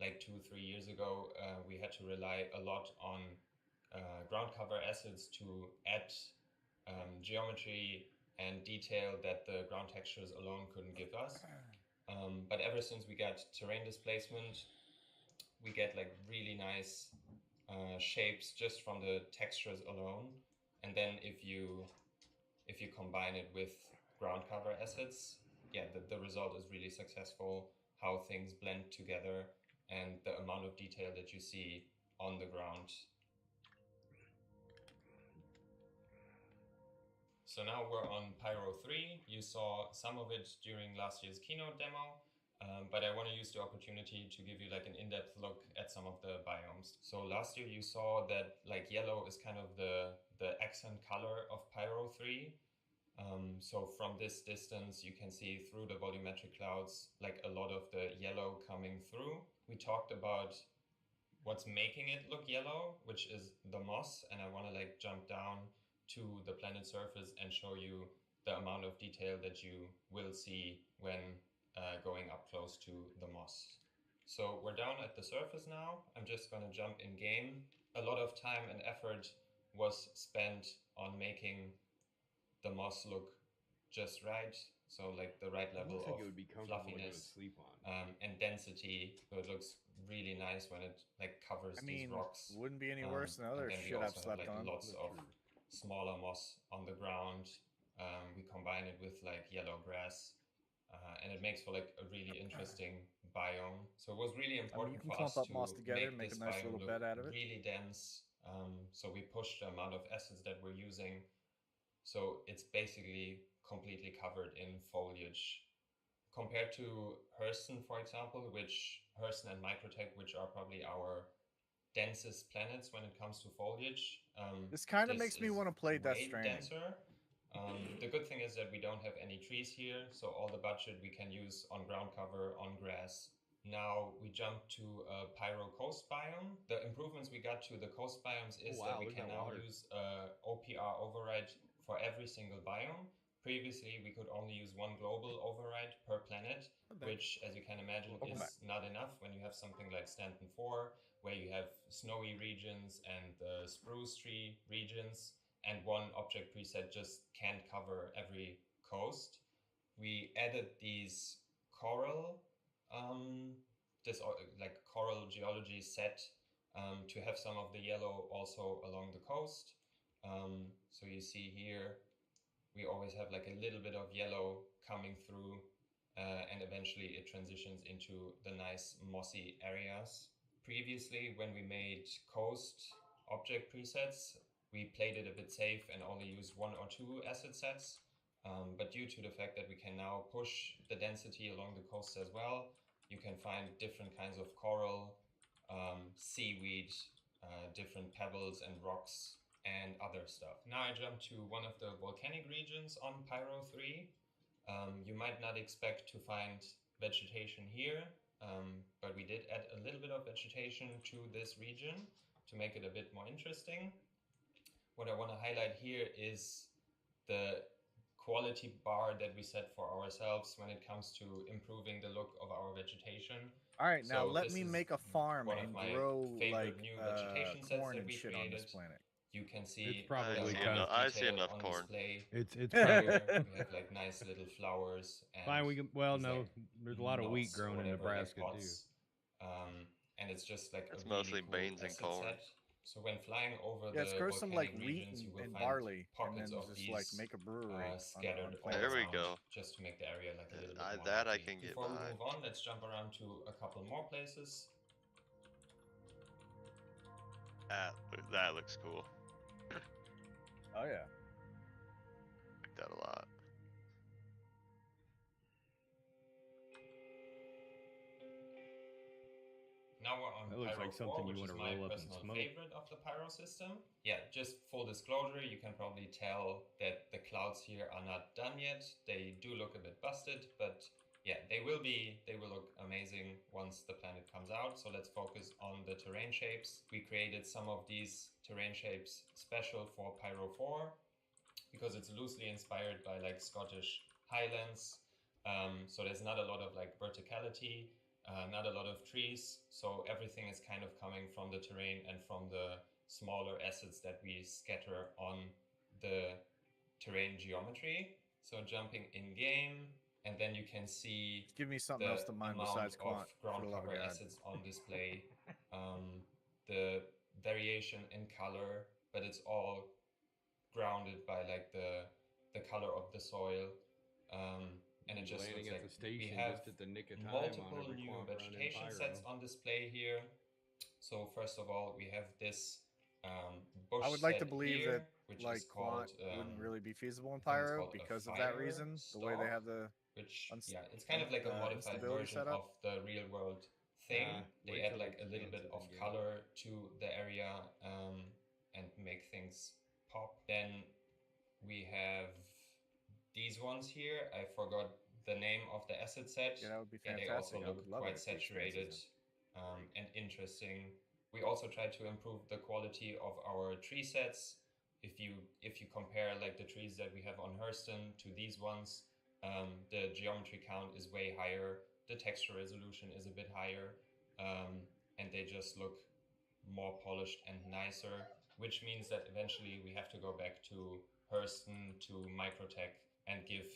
like 2-3 years ago, we had to rely a lot on ground cover assets to add geometry and detail that the ground textures alone couldn't give us. But ever since we got terrain displacement, we get like really nice shapes just from the textures alone. And then if you combine it with ground cover assets, the result is really successful, how things blend together and the amount of detail that you see on the ground. So now we're on Pyro 3. You saw some of it during last year's keynote demo. but I want to use the opportunity to give you like an in-depth look at some of the biomes. So last year you saw that like yellow is kind of the accent color of Pyro 3. So from this distance, you can see through the volumetric clouds, like a lot of the yellow coming through. We talked about what's making it look yellow, which is the moss. And I want to like jump down to the planet surface and show you the amount of detail that you will see when going up close to the moss. So we're down at the surface now. I'm just going to jump in game. A lot of time and effort was spent on making the moss look just right, so like the right level looks like of it would be comfortable to go to fluffiness sleep on. and density, so it looks really nice when it like covers I mean, these rocks. wouldn't be any worse than And other then we shit I've also have slept like on. lots of smaller moss on the ground. We combine it with like yellow grass, and it makes for like a really interesting biome. So it was really important you can for clump us up to moss together, make make this a nice biome little look bed out of it. really dense. So we pushed the amount of acids that we're using, so it's basically completely covered in foliage. Compared to Hurston, for example, Hurston and Microtech, which are probably our densest planets when it comes to foliage. This kind of this makes me is want to play Death way Stranding. denser. The good thing is that we don't have any trees here, so all the budget we can use on ground cover, on grass. Now we jump to a Pyro Coast biome. The improvements we got to the coast biomes is that we can now use OPR override for every single biome. Previously, we could only use one global override per planet, which, as you can imagine, is not enough when you have something like Stanton 4, where you have snowy regions and the spruce tree regions, and one object preset just can't cover every coast. We added these coral, like coral geology set, to have some of the yellow also along the coast. So you see here, we always have like a little bit of yellow coming through, and eventually it transitions into the nice mossy areas. Previously, when we made coast object presets, we played it a bit safe and only used 1 or 2 acid sets. But due to the fact that we can now push the density along the coast as well, you can find different kinds of coral, seaweed, different pebbles and rocks, and other stuff. Now I jump to one of the volcanic regions on Pyro 3. You might not expect to find vegetation here, but we did add a little bit of vegetation to this region to make it a bit more interesting. What I want to highlight here is the quality bar that we set for ourselves when it comes to improving the look of our vegetation. All right, now So let this me is make a farm one of and my grow favorite like new vegetation sets corn that and we shit on created. this planet. You can see probably the amount of I see detail enough on corn. display. It's Here probably we have like nice little flowers and fine. We can. Well, these, no, like, there's a lot of wheat nuts or grown in whatever, like Nebraska too. pods. And it's just like It's a really mostly cool beans and acid corn. set. So when flying over Yeah, the let's grow some like volcanic wheat regions, you will and find barley, and pockets then of just these like make a brewery scattered on all There plants. we around, go. just to make the area like a little bit more That I lively. can get Before we behind. move on, let's jump around to a couple more places. That looks cool. Oh yeah. I like that a lot. Now we're on That looks Pyro like something 4, you which wanna is my roll up and personal smoke. favorite of the Pyro system. Yeah, just full disclosure, you can probably tell that the clouds here are not done yet. They do look a bit busted, but yeah, they will look amazing once the planet comes out. So let's focus on the terrain shapes. We created some of these terrain shapes special for Pyro 4 because it's loosely inspired by like Scottish Highlands. So there's not a lot of like verticality, not a lot of trees. So everything is kind of coming from the terrain and from the smaller assets that we scatter on the terrain geometry. So jumping in game, and then you can see Give me something the else to mine amount besides of quant, for ground the love of cover God. assets on display, the variation in color, but it's all grounded by like the color of the soil, and it just landing looks at like the station we have just at the nick of time multiple on every new quant run in vegetation Pyro. sets on display here. So first of all, we have this bush I would like to set believe here, that which like is called quant wouldn't really be feasible in I think it's Pyro called a because of that fire reason. The way they stalk. have the which Uns- yeah, it's kind of like a modified instability version setup? of the real world thing. They wait add till like they a little bit expand of it again. color to the area and make things pop. Then we have these ones here. I forgot the name of the asset set. Yeah, that would be Yeah, they fantastic. also I look would love quite it if they expand saturated season. and interesting. We also try to improve the quality of our tree sets. If you compare like the trees that we have on Hurston to these ones, the geometry count is way higher. The texture resolution is a bit higher, and they just look more polished and nicer, which means that eventually we have to go back to Hurston, to Microtech, and give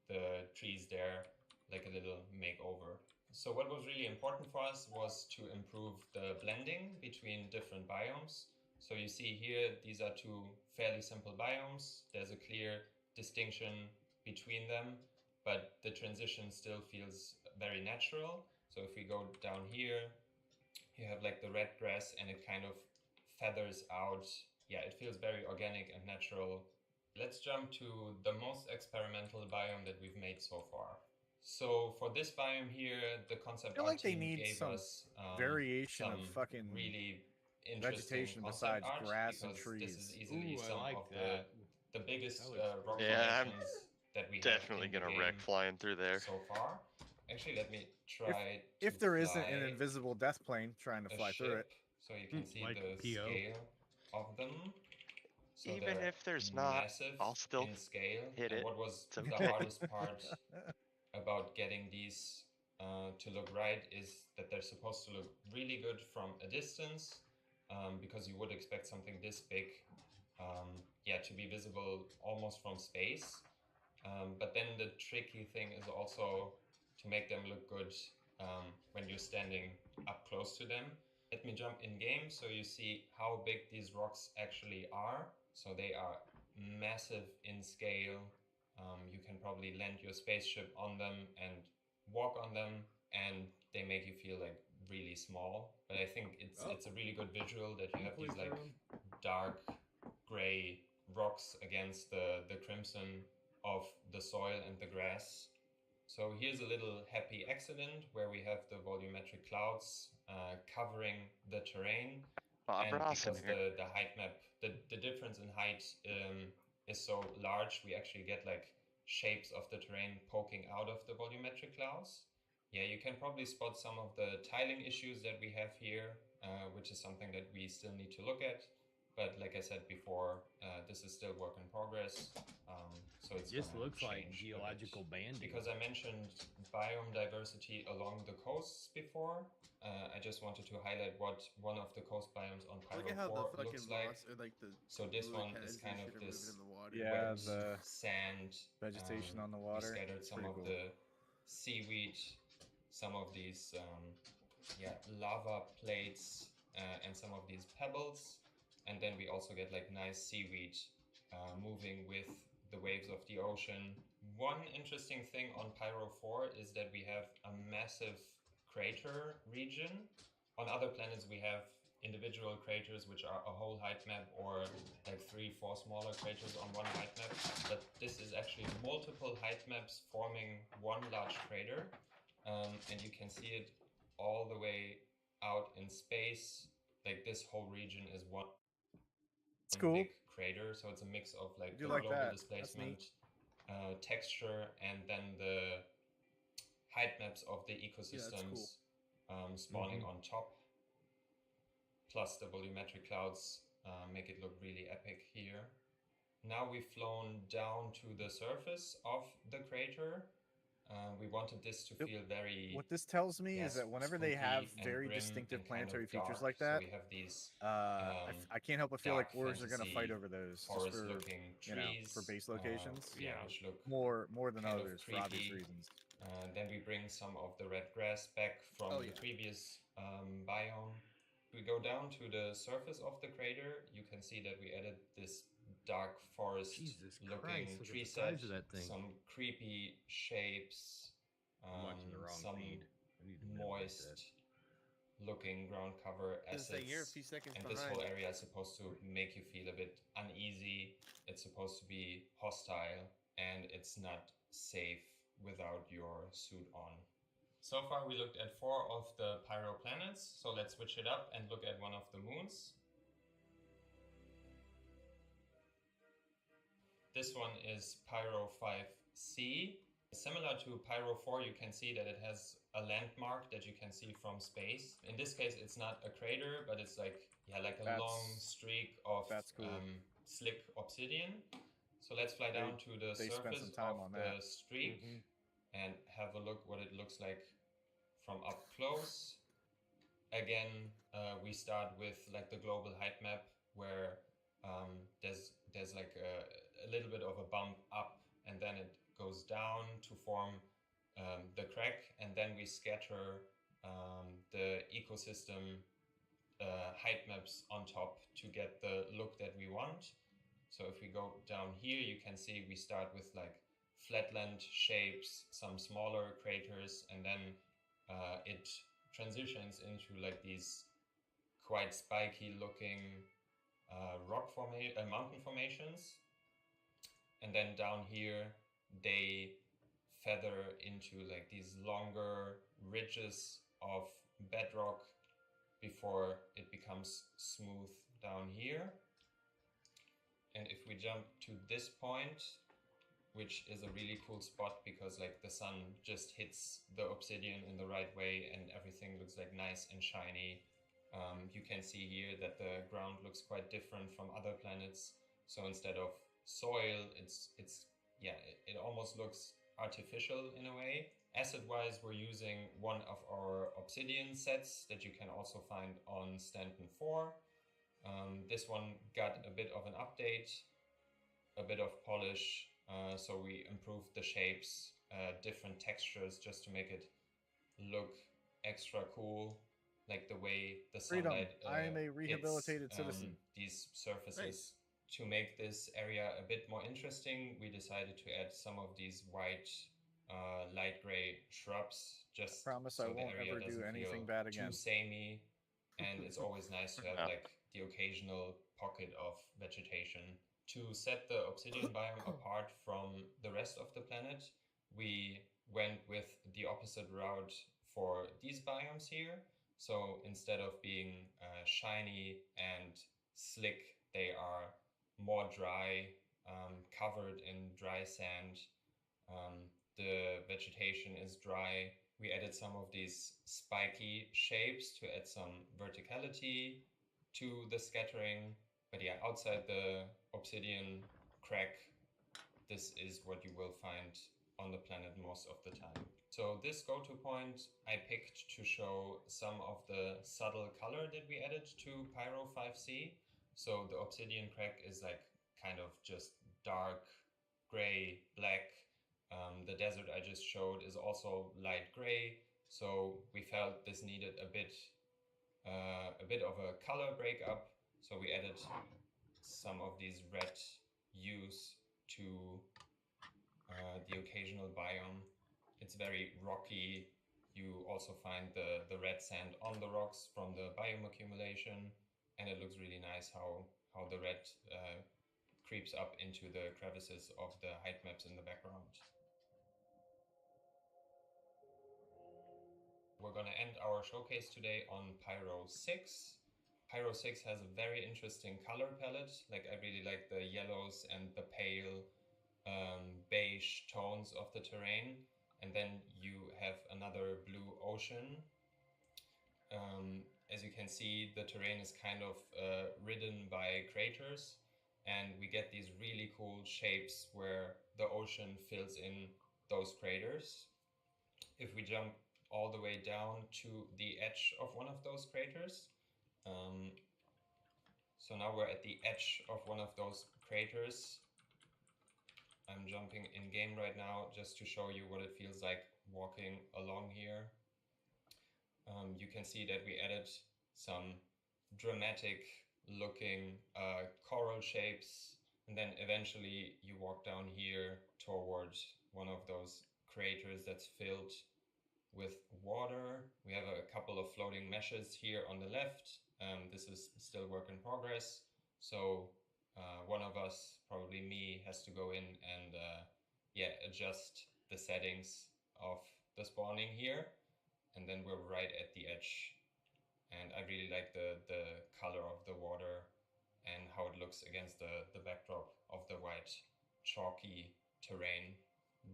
the trees there like a little makeover. So what was really important for us was to improve the blending between different biomes. So you see here, these are two fairly simple biomes. There's a clear distinction between them, but the transition still feels very natural. So if we go down here, you have like the red grass and it kind of feathers out. Yeah, it feels very organic and natural. Let's jump to the most experimental biome that we've made so far. So for this biome here, the concept I feel art like they team need gave some us variation of some fucking really interesting vegetation concept besides art, grass and because this is trees. easily Ooh, I some like of that. the biggest That looks rock cool. Yeah, I'm formations that we have definitely in the gonna game wreck flying through there. so far. Actually, let me try to If there isn't an fly invisible death plane trying to a fly through it. ship, so you can see Like the PO. scale of them. So Even they're if there's not, massive I'll still in scale. hit And it. what was It's the okay. hardest part about getting these to look right is that they're supposed to look really good from a distance, because you would expect something this big, to be visible almost from space. But then the tricky thing is also to make them look good when you're standing up close to them. Let me jump in game so you see how big these rocks actually are. So they are massive in scale. You can probably land your spaceship on them and walk on them, and they make you feel like really small. But I think it's a really good visual that you have these like dark gray rocks against the crimson of the soil and the grass. So here's a little happy accident where we have the volumetric clouds covering the terrain. Bob And Ross in because here. the height map, the difference in height is so large, we actually get like shapes of the terrain poking out of the volumetric clouds. Yeah, you can probably spot some of the tiling issues that we have here, which is something that we still need to look at. But like I said before, this is still work in progress. So it's Just gonna looks like change a bit. geological banding. Because I mentioned biome diversity along the coasts before, I just wanted to highlight what one of the coast biomes on Look Pyro at how the 4 fucking looks like. moss or like the So this fluid one heads is and kind of shit are moving this in the water. Yeah, wet the sand. vegetation on the We water. scattered It's some pretty of cool. the seaweed, some of these lava plates, and some of these pebbles. And then we also get like nice seaweed moving with the waves of the ocean. One interesting thing on Pyro 4 is that we have a massive crater region. On other planets we have individual craters which are a whole height map, or like 3-4 smaller craters on one height map, but this is actually multiple height maps forming one large crater, and you can see it all the way out in space. Like this whole region is one It's cool. big crater, so it's a mix of like I do the like global that. That's displacement, texture, and then the height maps of the ecosystems spawning on top. Plus the volumetric clouds make it look really epic here. Now we've flown down to the surface of the crater. We wanted this to feel very... What this tells me is that whenever they have very distinctive planetary features like that, so we have these I can't help but feel like ores are going to fight fantasy over those just for, forest-looking trees, for base locations. which look more than kind of others for obvious creepy. reasons. Then we bring some of the red grass back from the previous biome. We go down to the surface of the crater. You can see that we added this dark forest looking tree set, some creepy shapes, I'm watching the wrong some feed. I need to minimize that. moist looking ground cover assets. You're a few seconds and behind. this whole area is supposed to make you feel a bit uneasy. It's supposed to be hostile, and it's not safe without your suit on. So far we looked at 4 of the Pyro planets, so let's switch it up and look at one of the moons. This one is Pyro 5C. Similar to Pyro 4, you can see that it has a landmark that you can see from space. In this case, it's not a crater, but it's like a long streak of slick obsidian. So let's fly down to the surface of the streak and have a look what it looks like from up close. Again, we start with like the global height map where there's like a little bit of a bump up, and then it goes down to form the crack, and then we scatter the ecosystem height maps on top to get the look that we want. So if we go down here, you can see we start with like flatland shapes, some smaller craters, and then it transitions into like these quite spiky looking mountain formations. And then down here, they feather into like these longer ridges of bedrock before it becomes smooth down here. And if we jump to this point, which is a really cool spot because like the sun just hits the obsidian in the right way and everything looks like nice and shiny. You can see here that the ground looks quite different from other planets. So instead of soil, it almost looks artificial in a way. Acid-wise, we're using one of our obsidian sets that you can also find on Stanton 4. This one got a bit of an update, a bit of polish, so we improved the shapes, different textures just to make it look extra cool, like the way the sunlight I am a rehabilitated hits, citizen. these surfaces. Nice. To make this area a bit more interesting, we decided to add some of these white, light gray shrubs, just Promise so I the won't area ever do doesn't anything feel bad too again. samey. And it's always nice to have Yeah. like the occasional pocket of vegetation. To set the obsidian biome apart from the rest of the planet, we went with the opposite route for these biomes here. So instead of being shiny and slick, they are more dry, covered in dry sand. The vegetation is dry. We added some of these spiky shapes to add some verticality to the scattering. But yeah, outside the obsidian crack, this is what you will find on the planet most of the time. So this go-to point I picked to show some of the subtle color that we added to Pyro 5C. So the obsidian crack is like kind of just dark gray, black. The desert I just showed is also light gray. So we felt this needed a bit of a color breakup. So we added some of these red hues to the occasional biome. It's very rocky. You also find the red sand on the rocks from the biome accumulation, and it looks really nice how the red creeps up into the crevices of the height maps in the background. We're going to end our showcase today on Pyro 6. Pyro 6 has a very interesting color palette. Like I really like the yellows and the pale beige tones of the terrain. And then you have another blue ocean. As you can see, the terrain is kind of ridden by craters, and we get these really cool shapes where the ocean fills in those craters. If we jump all the way down to the edge of one of those craters, so now we're at the edge of one of those craters. I'm jumping in game right now just to show you what it feels like walking along here. You can see that we added some dramatic looking coral shapes, and then eventually you walk down here towards one of those craters that's filled with water. We have a couple of floating meshes here on the left. This is still work in progress. So one of us, probably me, has to go in and adjust the settings of the spawning here, and then we're right at the edge. And I really like the color of the water and how it looks against the backdrop of the white chalky terrain.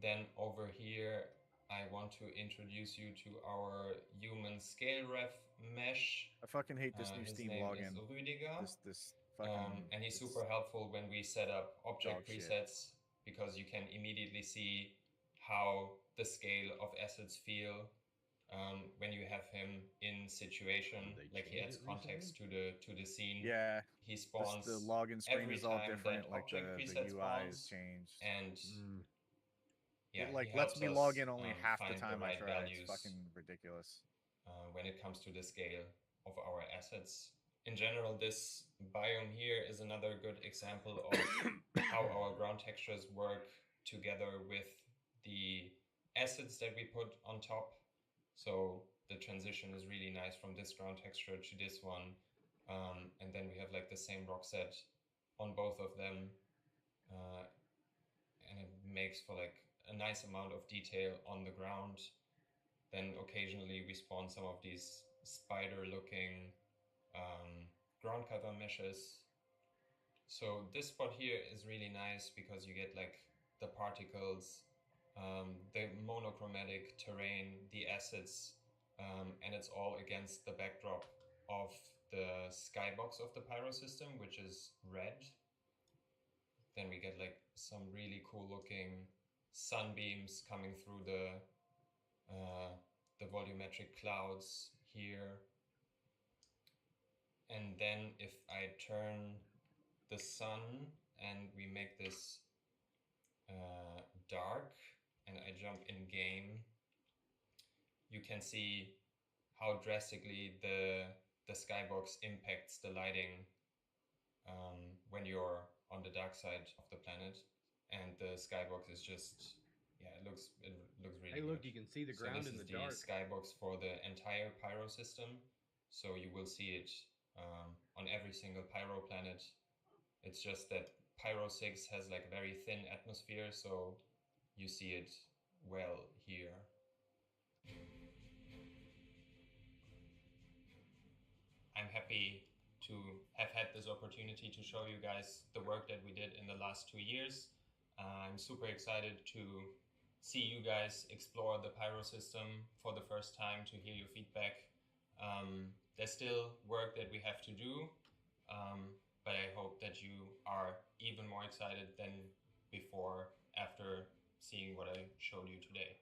Then over here, I want to introduce you to our human scale ref mesh. I fucking hate this new His Steam name login. is Rüdiger. This fucking. And he's it's super helpful when we set up object dog shit. presets, because you can immediately see how the scale of assets feel when you have him in situation. Did they Like he change adds it context to the scene. Yeah, He just spawns the login screen every is all time different. that Like the object preset UI is spawns, changed. and yeah, it like he lets helps me us, log in only half the find time I right try. values It's fucking ridiculous. when it comes to the scale of our assets. In general, this biome here is another good example of how our ground textures work together with the assets that we put on top. So the transition is really nice from this ground texture to this one. And then we have like the same rock set on both of them. And it makes for like a nice amount of detail on the ground. Then occasionally we spawn some of these spider looking ground cover meshes. So this spot here is really nice because you get like the particles, the monochromatic terrain, the assets, and it's all against the backdrop of the skybox of the pyro system, which is red. Then we get like some really cool looking sunbeams coming through the volumetric clouds here. And then if I turn the sun and we make this dark and I jump in game, you can see how drastically the skybox impacts the lighting when you're on the dark side of the planet. And the skybox is just, yeah, it looks really Hey, look, good. you can see the ground in the dark. This is the skybox for the entire pyro system. So you will see it on every single pyro planet. It's just that Pyro 6 has like very thin atmosphere, so you see it well here. I'm happy to have had this opportunity to show you guys the work that we did in the last 2 years. I'm super excited to see you guys explore the Pyro system for the first time, to hear your feedback. There's still work that we have to do, but I hope that you are even more excited than before after seeing what I showed you today.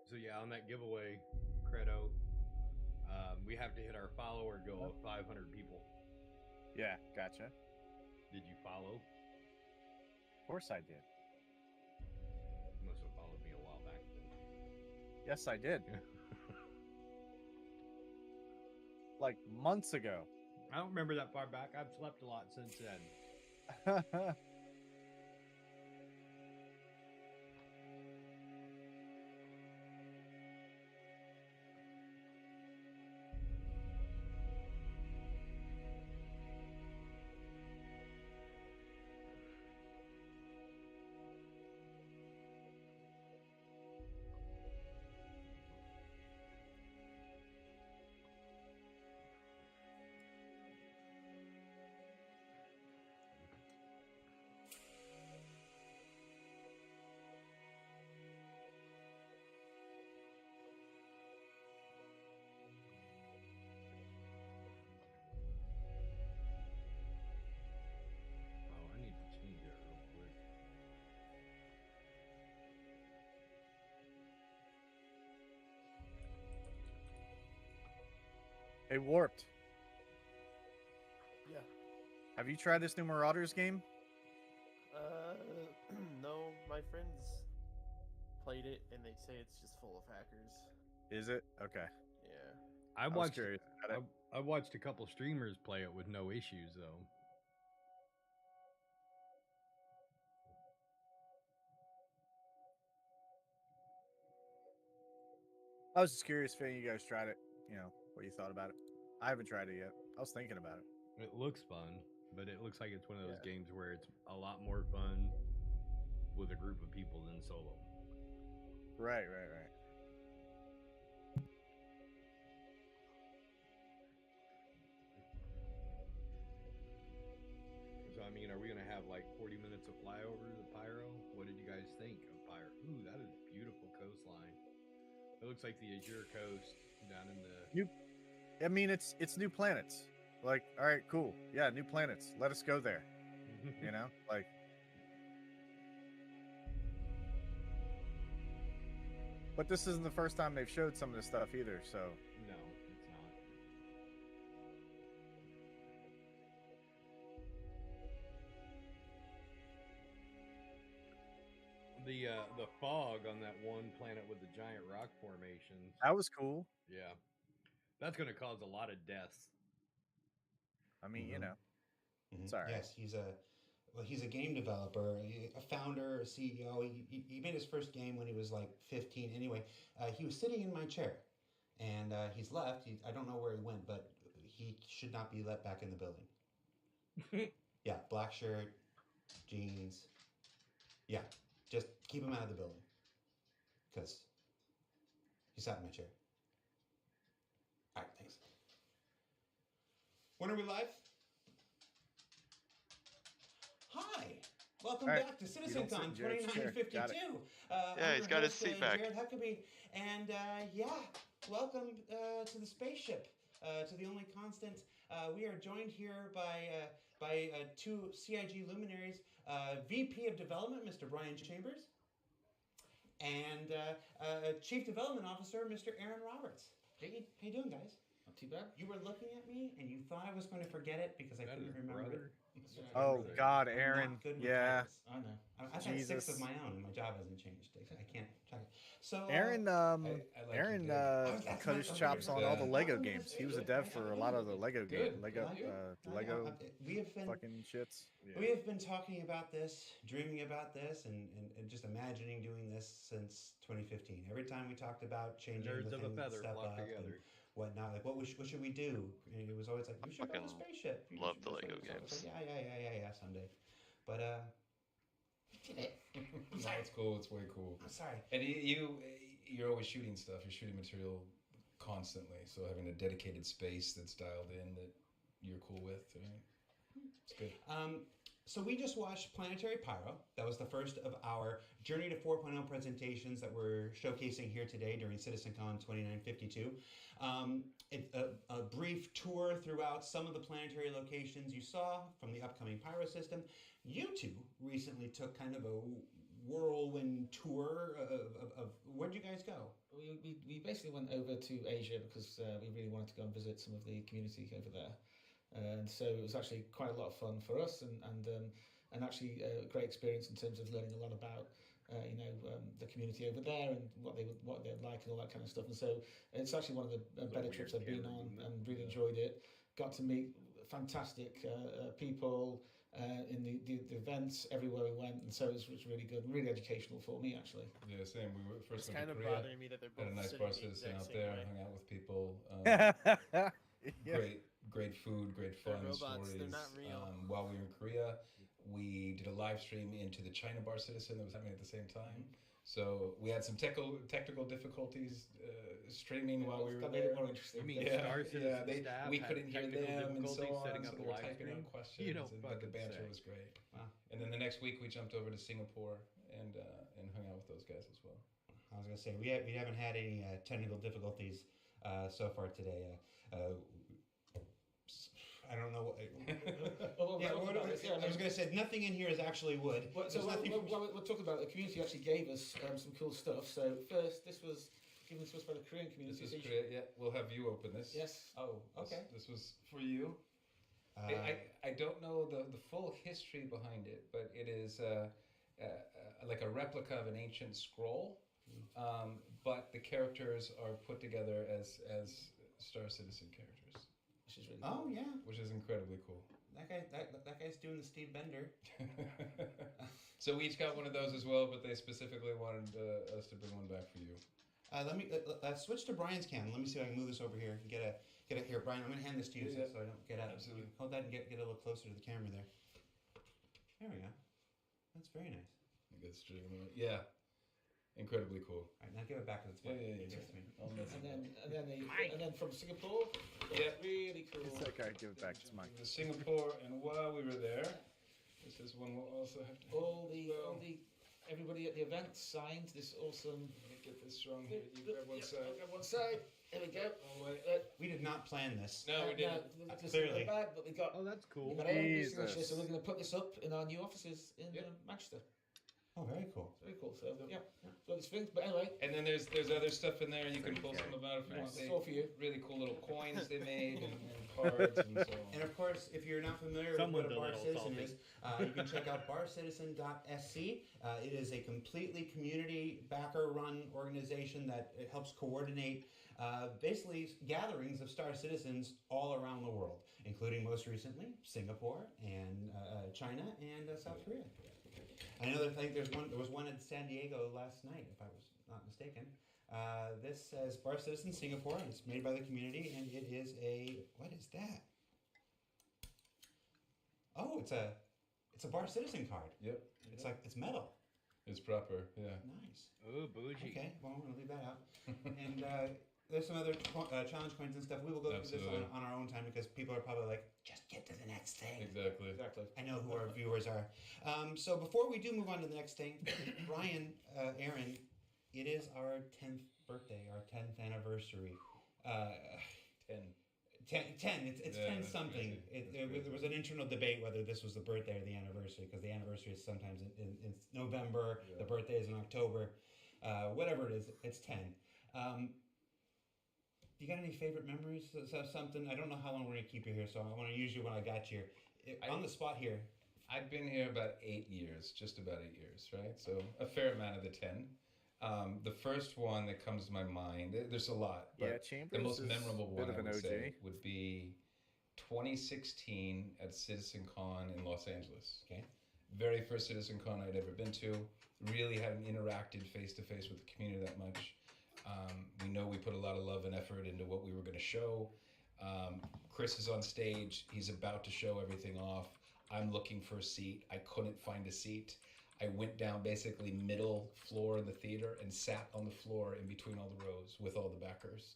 So yeah, on that giveaway, Credo, we have to hit our follower goal of 500 people. Yeah, gotcha. Did you follow? Of course I did. You must have followed me a while back then. Yes, I did. Like months ago. I don't remember that far back. I've slept a lot since then. Hey, Warped. Yeah. Have you tried this new Marauders game? No, my friends played it and they say it's just full of hackers. Is it? Okay. Yeah. I was watched. curious about it. I watched a couple streamers play it with no issues though. I was just curious if any of you guys tried it. You know, what you thought about it. I haven't tried it yet. I was thinking about it. It looks fun. but it looks like it's one of those games where it's a lot more fun with a group of people than solo. Right. So, I mean, are we going to have like 40 minutes of flyovers of Pyro? What did you guys think of Pyro? Ooh, that is beautiful coastline. It looks like the Azure coast down in the... I mean, it's new planets. Like, all right, cool. Yeah, new planets. Let us go there. You know? Like... But this isn't the first time they've showed some of this stuff either, so... No, it's not. The fog on that one planet with the giant rock formations. That was cool. Yeah. That's going to cause a lot of deaths. I mean, you know. Mm-hmm. It's all right. Yes, he's a game developer, a founder, a CEO. He made his first game when he was like 15. Anyway, he was sitting in my chair, and he's left. I don't know where he went, but he should not be let back in the building. Yeah, black shirt, jeans. Yeah, just keep him out of the building, because he sat in my chair. All right, thanks. When are we live? Hi. Welcome back to CitizenCon 2952. Yeah, he's got his seat back. Jared Huckabee. And welcome to the spaceship, to the only constant. We are joined here by two CIG luminaries, VP of Development, Mr. Brian Chambers, and Chief Development Officer, Mr. Aaron Roberts. Hey, how you doing, guys? Not too bad. You were looking at me, and you thought I was going to forget it because I couldn't remember it. Oh God, Aaron! Yeah, I know. I've had 6 of my own, and my job hasn't changed. I can't track it. So Aaron, Aaron cut his my- chops on all the Yeah. Lego Oh, games. that's He was a good. dev for a lot of the Lego games, Lego We have been fucking shits. we have been talking about this, dreaming about this, and just imagining doing this since 2015. Every time we talked about changing Nerds the of a thing, feather stuff flock up, and together. whatnot. Like, what should we do? And it was always like, we should build a spaceship. You Love should the do Lego something. So it's games. like, yeah, someday. But we did it. No, it's cool. It's way cool. I'm sorry. And you're always shooting stuff. You're shooting material constantly. So having a dedicated space that's dialed in that you're cool with, right? It's good. So we just watched Planetary Pyro. That was the first of our Journey to 4.0 presentations that we're showcasing here today during CitizenCon 2952. It's a brief tour throughout some of the planetary locations you saw from the upcoming Pyro system. You two recently took kind of a whirlwind tour of where'd you guys go? We basically went over to Asia because we really wanted to go and visit some of the community over there. And so it was actually quite a lot of fun for us, and actually a great experience in terms of learning a lot about the community over there and what they're like and all that kind of stuff. And so it's actually one of the better trips I've been on, and really enjoyed it. Got to meet fantastic people in the events everywhere we went, and so it was really good, and really educational for me actually. Yeah, same. We were first It's went kind to of Korea, bothering me that they're both had a nice sitting bar the citizen exact out same there, way. hung out with people. Yeah. Great food, great fun They're robots, stories. they're not real. While we were in Korea, we did a live stream into the China Bar Citizen that was happening at the same time. So we had some technical difficulties streaming while we were That made there. it more interesting. You mean Yeah, Star Citizen yeah, staff we had couldn't hear technical them and so difficulties on, setting so up they a were live typing stream? out questions, You don't but the fucking banter say. was great. Wow. And then the next week we jumped over to Singapore and hung out with those guys as well. I was gonna say we haven't had any technical difficulties so far today. I don't know. I was gonna say nothing in here is actually wood. We're talking about the community actually gave us some cool stuff. So first, this was given to us by the Korean community. This is great. Yeah, we'll have you open this. Yes. Oh, okay. This was for you. I don't know the full history behind it, but it is like a replica of an ancient scroll, but the characters are put together as Star Citizen characters. Which is really Oh cool. yeah, Which is incredibly cool. that guy's doing the Steve Bender. So we each got one of those as well, but they specifically wanted us to bring one back for you. Let me switch to Brian's cam. Let me see if I can move this over here and get Get it here, Brian. I'm gonna hand this to you Yeah, so I don't get out. absolutely. Hold that and get a little closer to the camera there. There we go. That's very nice. A good string. Yeah, incredibly cool. All right, now give it back to the Yeah, spot. yeah, yeah. Yes, mate. And then from Singapore, Yeah. really cool. It's okay. Give it back to Mike. To Singapore, and while we were there, this is one we'll also have to. Everybody at the event signed this awesome. Let me get this strong here. You grab one side. I'll grab one side. There we go. We did not plan this. No, we didn't. Clearly. Bad, but we got. Oh, that's cool. We got all this Jesus. signature, so we're going to put this up in our new offices in Manchester. Oh, very cool. It's very cool. So yeah. So it's things, but anyway. And then there's other stuff in there you can pull some about if you want. It's all for you. Really cool little coins they made and cards and so on. And of course, if you're not familiar Someone's with what a a Bar little Citizen salty. is, you can check out barcitizen.sc. It is a completely community backer-run organization that it helps coordinate basically gatherings of Star Citizens all around the world, including most recently Singapore and China and South Korea. I know that there was one in San Diego last night, if I was not mistaken. This says Bar Citizen Singapore, and it's made by the community, and it is what is that? Oh, it's a Bar Citizen card. Yep. It's metal. It's proper, yeah. Nice. Oh, bougie. Okay, well, we're gonna leave that out. And there's some other challenge coins and stuff. We will go through this on our own time because people are probably like, just get to the next thing. Exactly. I know who our viewers are. So before we do move on to the next thing, Brian, Aaron, it is our 10th birthday, our 10th anniversary. 10. It's 10 something. There was an internal debate whether this was the birthday or the anniversary, because the anniversary is sometimes in November, the birthday is in October. Whatever it is, it's 10. You got any favorite memories? Something? I don't know how long we're going to keep you here, so I want to use you when I got you. On the spot here. I've been here about 8 years, just about 8 years, right? So a fair amount of the 10. The first one that comes to my mind, there's a lot, but Chambers the most is memorable a bit one of I an would OG. say would be 2016 at CITCON in Los Angeles. Okay. Very first CITCON I'd ever been to. Really hadn't interacted face to face with the community that much. We know we put a lot of love and effort into what we were going to show. Chris is on stage. He's about to show everything off. I'm looking for a seat. I couldn't find a seat. I went down basically middle floor in the theater and sat on the floor in between all the rows with all the backers.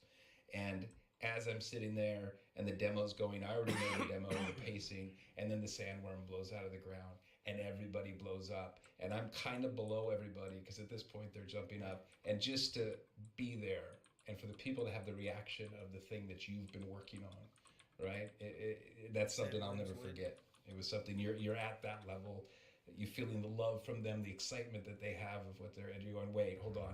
And as I'm sitting there and the demo's going, I already know the demo and the pacing, and then the sandworm blows out of the ground and everybody blows up. And I'm kind of below everybody because at this point they're jumping up. And just to be there and for the people to have the reaction of the thing that you've been working on, right? That's something I'll never forget. It was something you're at that level. You feeling the love from them, the excitement that they have of what they're, and you're going, wait, hold on.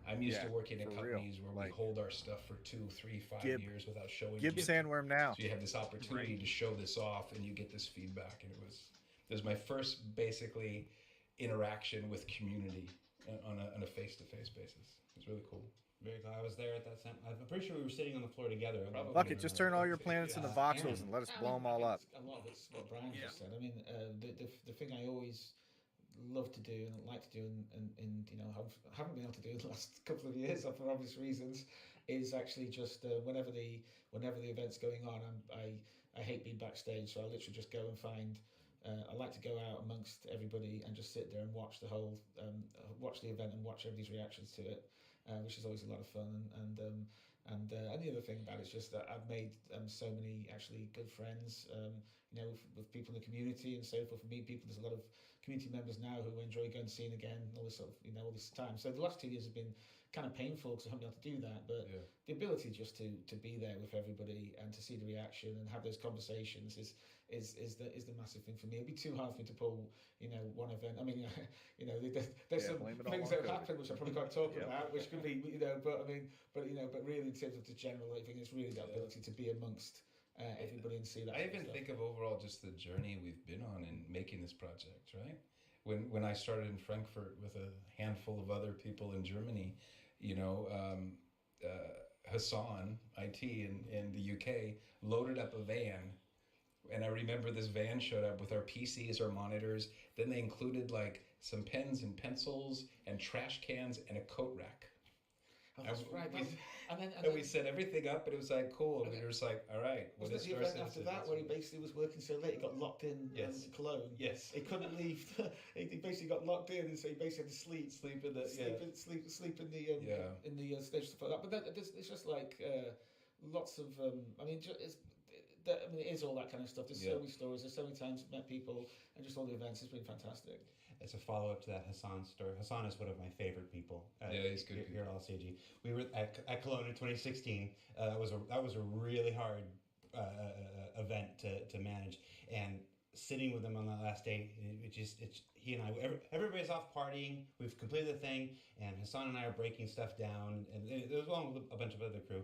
I'm used to working in companies where we hold our stuff for 2, 3, 5 years without showing. Give Sandworm now. So you have this opportunity to show this off, and you get this feedback, and it was my first basically interaction with community on a face-to-face basis. It was really cool. Very cool. I was there at that time. I'm pretty sure we were sitting on the floor together. Fuck it, just turn all your planets into voxels and let us blow them all up. A lot of it's what Brian just said. I mean, the thing I always love to do and like to do, and you know, haven't been able to do in the last couple of years for obvious reasons, is actually just whenever the event's going on, I hate being backstage, so I literally just go and find. I like to go out amongst everybody and just sit there and watch the whole, watch the event and watch everybody's reactions to it, which is always a lot of fun. And the other thing about it is just that I've made so many actually good friends, you know, with people in the community and so forth. For me, people, there's a lot of community members now who enjoy going to see it again, all this sort of, you know, all this time. So the last 2 years have been kind of painful because I haven't been able to do that, but the ability just to be there with everybody and to see the reaction and have those conversations is the massive thing for me. It'd be too hard for me to pull, you know, one event. I mean, you know, there's some things that have happened which I probably can't talk about, which could be, you know, but really in terms of the general, I think it's really that ability to be amongst everybody and see that. I even think of overall just the journey we've been on in making this project, right? When I started in Frankfurt with a handful of other people in Germany, you know, Hassan, IT in the UK, loaded up a van. And I remember this van showed up with our PCs, our monitors. Then they included like some pens and pencils and trash cans and a coat rack. Oh, that's right. And then we set everything up, and it was like cool. And we were just like, all right, what is the event after that where he basically was working so late, he got locked in Cologne. Yes. He couldn't leave. He basically got locked in, and so he basically had to sleep in the in the stage stuff like that. But it's just like lots of it is all that kind of stuff. There's so many stories. There's so many times I've met people, and just all the events. It's been fantastic. As a follow-up to that Hassan story, Hassan is one of my favorite people. He's good. Here at LCG. We were at Cologne in 2016. That was a really hard event to manage, and sitting with him on that last day, he and I, everybody's off partying. We've completed the thing, and Hassan and I are breaking stuff down, and there was along with a bunch of other crew.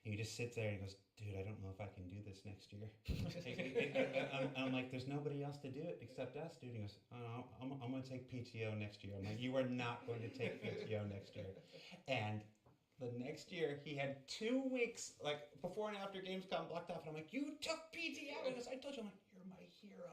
And he just sits there and he goes, dude, I don't know if I can do this next year. And I'm like, there's nobody else to do it except us, dude. He goes, oh, I'm going to take PTO next year. I'm like, you are not going to take PTO next year. And the next year, he had 2 weeks, like, before and after Gamescom blocked off. And I'm like, you took PTO? He goes, I told you. I'm like, you're my hero.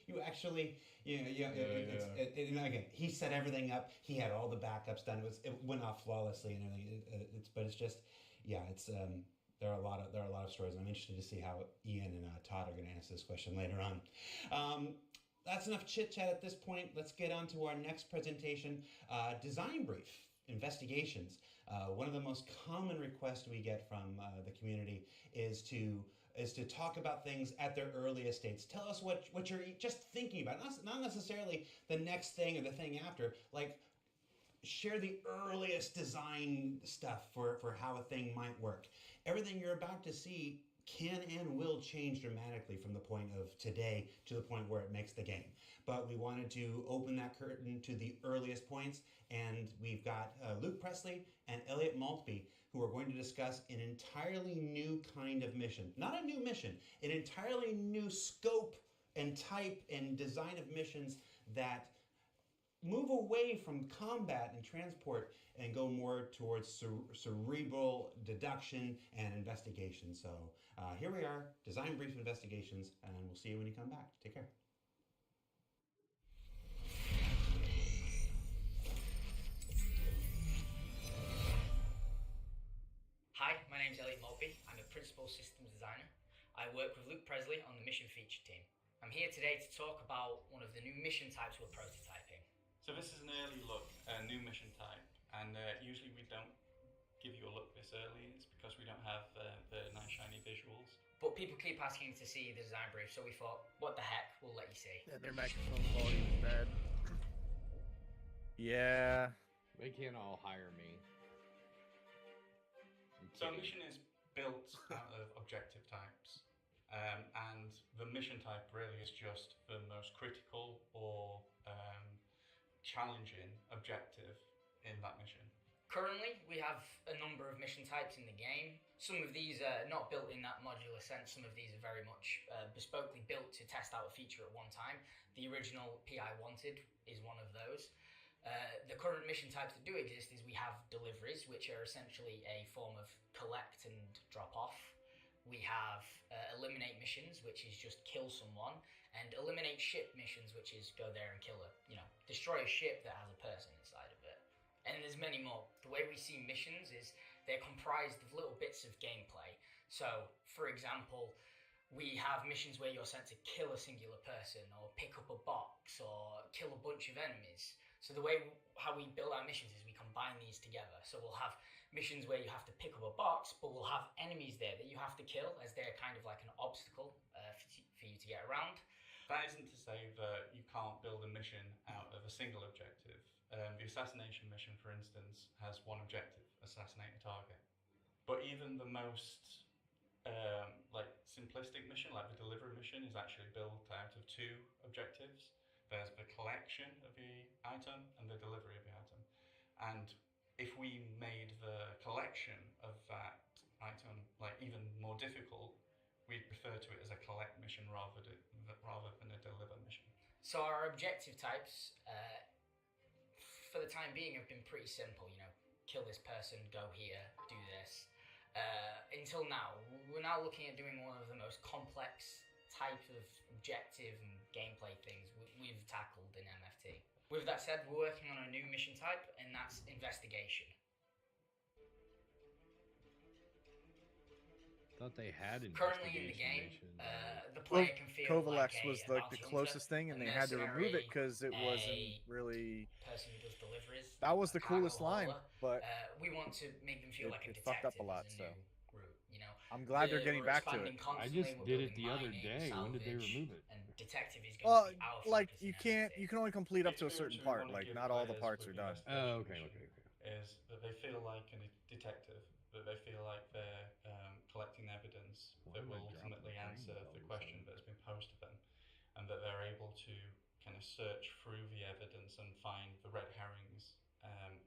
You actually, and again, he set everything up. He had all the backups done. It went off flawlessly and everything. But it's just, there are a lot of stories. I'm interested to see how Ian and Todd are going to answer this question later on. That's enough chit chat at this point. Let's get on to our next presentation, design brief investigations. One of the most common requests we get from the community is to talk about things at their earliest states. Tell us what you're just thinking about, not necessarily the next thing or the thing after. Like, share the earliest design stuff for how a thing might work. Everything you're about to see can and will change dramatically from the point of today to the point where it makes the game. But we wanted to open that curtain to the earliest points, and we've got Luke Presley and Elliot Maltby, who are going to discuss an entirely new kind of mission. Not a new mission, an entirely new scope and type and design of missions that move away from combat and transport and go more towards cerebral deduction and investigation. So here we are, design brief investigations, and we'll see you when you come back. Take care. Hi, my name's Elliot Maltby. I'm a principal systems designer. I work with Luke Presley on the mission feature team. I'm here today to talk about one of the new mission types we're prototyping. So this is an early look, a new mission type, and usually we don't give you a look this early. It's because we don't have the nice shiny visuals. But people keep asking to see the design brief, so we thought, what the heck, we'll let you see. Yeah, their microphone quality is bad. Yeah. They can't all hire me. So a mission is built out of objective types, and the mission type really is just the most critical or challenging objective in that mission. Currently, we have a number of mission types in the game. Some of these are not built in that modular sense. Some of these are very much bespokely built to test out a feature at one time. The original PI Wanted is one of those. The current mission types that do exist is we have deliveries, which are essentially a form of collect and drop off. We have eliminate missions, which is just kill someone, and eliminate ship missions, which is go there and kill destroy a ship that has a person inside of it. And there's many more. The way we see missions is they're comprised of little bits of gameplay. So, for example, we have missions where you're sent to kill a singular person, or pick up a box, or kill a bunch of enemies. So the way how we build our missions is we combine these together. So we'll have missions where you have to pick up a box, but we'll have enemies there that you have to kill, as they're kind of like an obstacle for you to get around. That isn't to say that you can't build a mission out of a single objective. The assassination mission, for instance, has one objective: assassinate a target. But even the most simplistic mission, like the delivery mission, is actually built out of two objectives. There's the collection of the item and the delivery of the item. And if we made the collection of that item even more difficult, we'd refer to it as a collect mission rather than a deliver mission. So our objective types, for the time being, have been pretty simple. Kill this person, go here, do this. Until now, we're now looking at doing one of the most complex type of objective and gameplay things we've tackled in MFT. With that said, we're working on a new mission type, and that's investigation. thought they had Currently in the investigation game, mission. the player can feel like Kovalex was a like the bounty closest hunter, thing, and a they had to remove it mercenary, because it wasn't a really. person who does deliveries. That was a the cargo coolest line, hauler. but We want to make them feel like a it fucked up a detective lot. as a So new route. You know, I'm glad they're getting we're back to it. expanding I constantly. just We're did it building the other mining, day. When did they salvage, remove it? and detective is going to be our Like focus you in can't, MSC. you can only complete up to a The certain experience we part. wanna Like give not all the players parts with are done. investigation Oh, okay. is that they feel like a detective, that they feel like they're collecting evidence that will ultimately answer the question that has been posed to them, and that they're able to kind of search through the evidence and find the red herrings,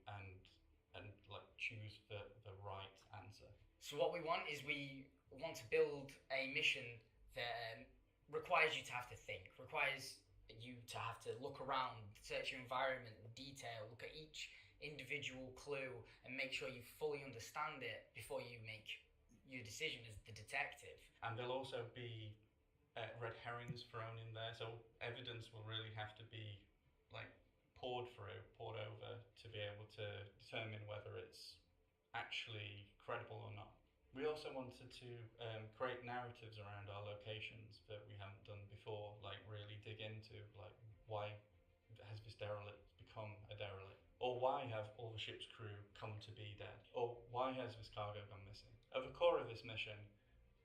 and like choose the right answer. So what we want is we want to build a mission that requires you to have to think, requires you to have to look around, search your environment in detail, look at each individual clue and make sure you fully understand it before you make your decision as the detective. And there'll also be red herrings thrown in there, so evidence will really have to be like poured over to be able to determine whether it's actually credible or not. We also wanted to create narratives around our locations that we haven't done before, like really dig into like why has this derelict become a derelict, or why have all the ship's crew come to be dead, or why has this cargo gone missing. At the core of this mission,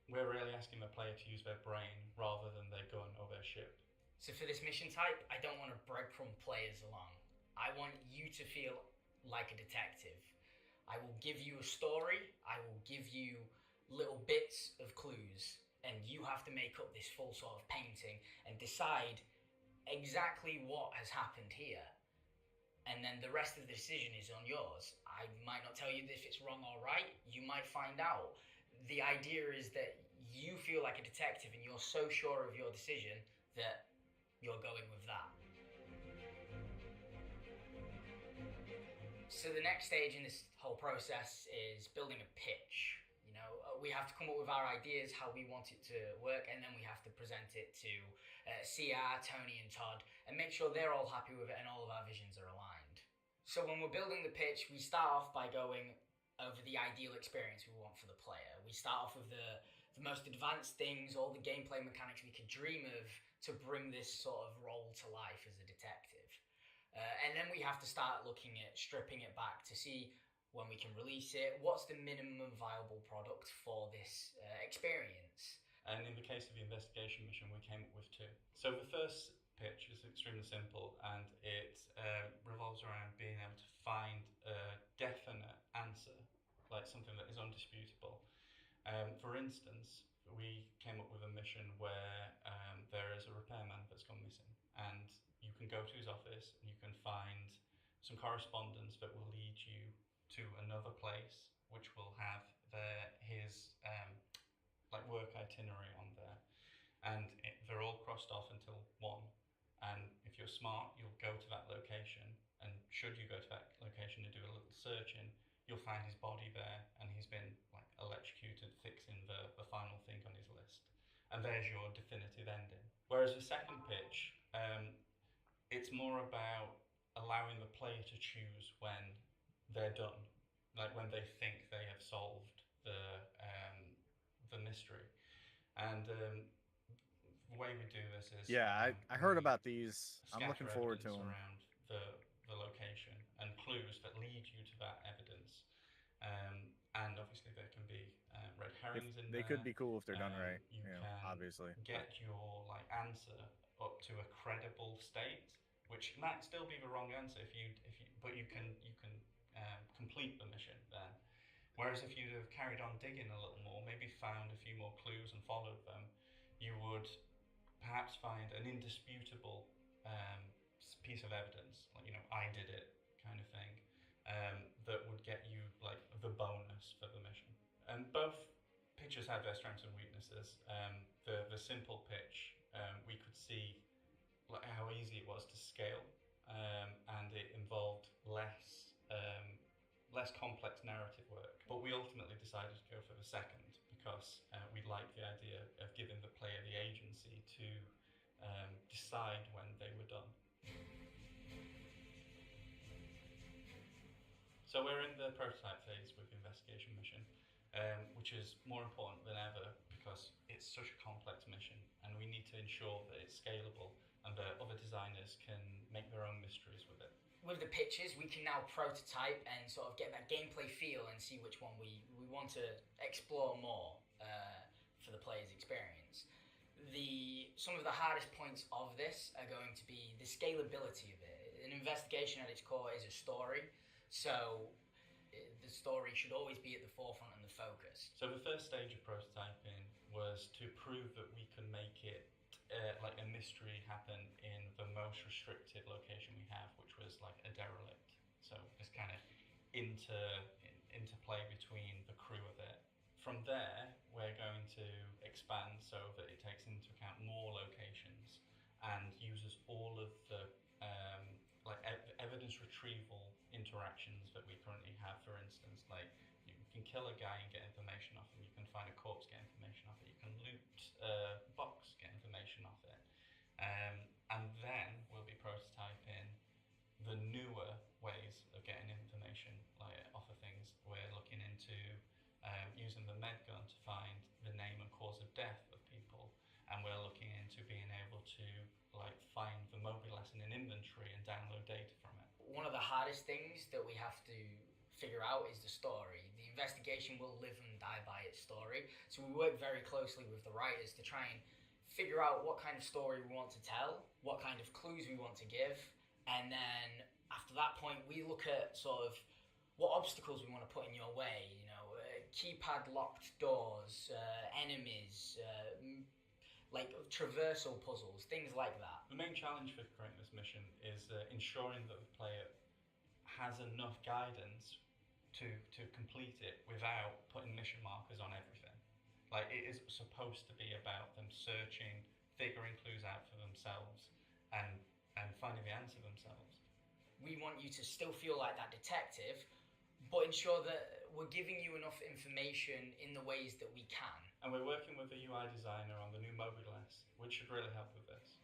we're really asking the player to use their brain rather than their gun or their ship. So for this mission type, I don't want to breadcrumb players along. I want you to feel like a detective. I will give you a story, I will give you little bits of clues, and you have to make up this full sort of painting and decide exactly what has happened here. And then the rest of the decision is on yours. I might not tell you if it's wrong or right, you might find out. The idea is that you feel like a detective and you're so sure of your decision that you're going with that. So the next stage in this whole process is building a pitch. You know, we have to come up with our ideas, how we want it to work, and then we have to present it to CR, Tony and Todd, and make sure they're all happy with it and all of our visions are aligned. So when we're building the pitch, we start off by going over the ideal experience we want for the player. We start off with the most advanced things, all the gameplay mechanics we could dream of to bring this sort of role to life as a detective. And then we have to start looking at stripping it back to see when we can release it, what's the minimum viable product for this experience. And in the case of the investigation mission, we came up with two. So the first pitch is extremely simple, and it revolves around being able to find a definite answer, like something that is undisputable. For instance, we came up with a mission where there is a repairman that's gone missing, and you can go to his office and you can find some correspondence that will lead you to another place, which will have his like work itinerary on there, and they're all crossed off until one. And if you're smart, you'll go to that location, and should you go to that location and do a little searching, you'll find his body there, and he's been like electrocuted, fixing the final thing on his list. And there's your definitive ending. Whereas the second pitch, it's more about allowing the player to choose when they're done, like when they think they have solved the mystery. And the way we do this is I heard about these. I'm looking forward to them. Around the location and clues that lead you to that evidence, and obviously there can be red herrings in there. They could be cool if they're done right. You can obviously get your like answer up to a credible state, which might still be the wrong answer but you can complete the mission then. Whereas if you'd have carried on digging a little more, maybe found a few more clues and followed them, you would perhaps find an indisputable piece of evidence, like, you know, I did it kind of thing, that would get you like the bonus for the mission. And both pitches have their strengths and weaknesses. The simple pitch, we could see like how easy it was to scale, and it involved less complex narrative work. But we ultimately decided to go for the second because we like the idea of giving the player the agency to decide when they were done. So we're in the prototype phase with the investigation mission. which is more important than ever because it's such a complex mission, and we need to ensure that it's scalable and that other designers can make their own mysteries with it. With the pictures, we can now prototype and sort of get that gameplay feel and see which one we want to explore more for the player's experience. Some of the hardest points of this are going to be the scalability of it. An investigation at its core is a story, so the story should always be at the forefront and the focus. So the first stage of prototyping was to prove that we can make it like a mystery happen in the most restricted location we have, which was like a derelict. So it's kind of interplay between the crew of it. From there, we're going to expand so that it takes into account more locations and uses all of the evidence retrieval interactions that we currently have. For instance, like you can kill a guy and get information off him, you can find a corpse, get information off it, you can loot a box, get information off it. And then we'll be prototyping the newer ways of getting information like off of things. We're looking into using the med gun to find the name and cause of death of people, and we're looking into being able to like find the mobile in an inventory and download data from it. One of the hardest things that we have to figure out is the story. The investigation will live and die by its story, so we work very closely with the writers to try and figure out what kind of story we want to tell, what kind of clues we want to give, and then after that point we look at sort of what obstacles we want to put in your way, keypad locked doors, enemies, like traversal puzzles, things like that. The main challenge for creating this mission is ensuring that the player has enough guidance to complete it without putting mission markers on everything. Like, it is supposed to be about them searching, figuring clues out for themselves, and finding the answer themselves. We want you to still feel like that detective, but ensure that we're giving you enough information in the ways that we can. And we're working with the UI designer on the new mobile OS, which should really help with this.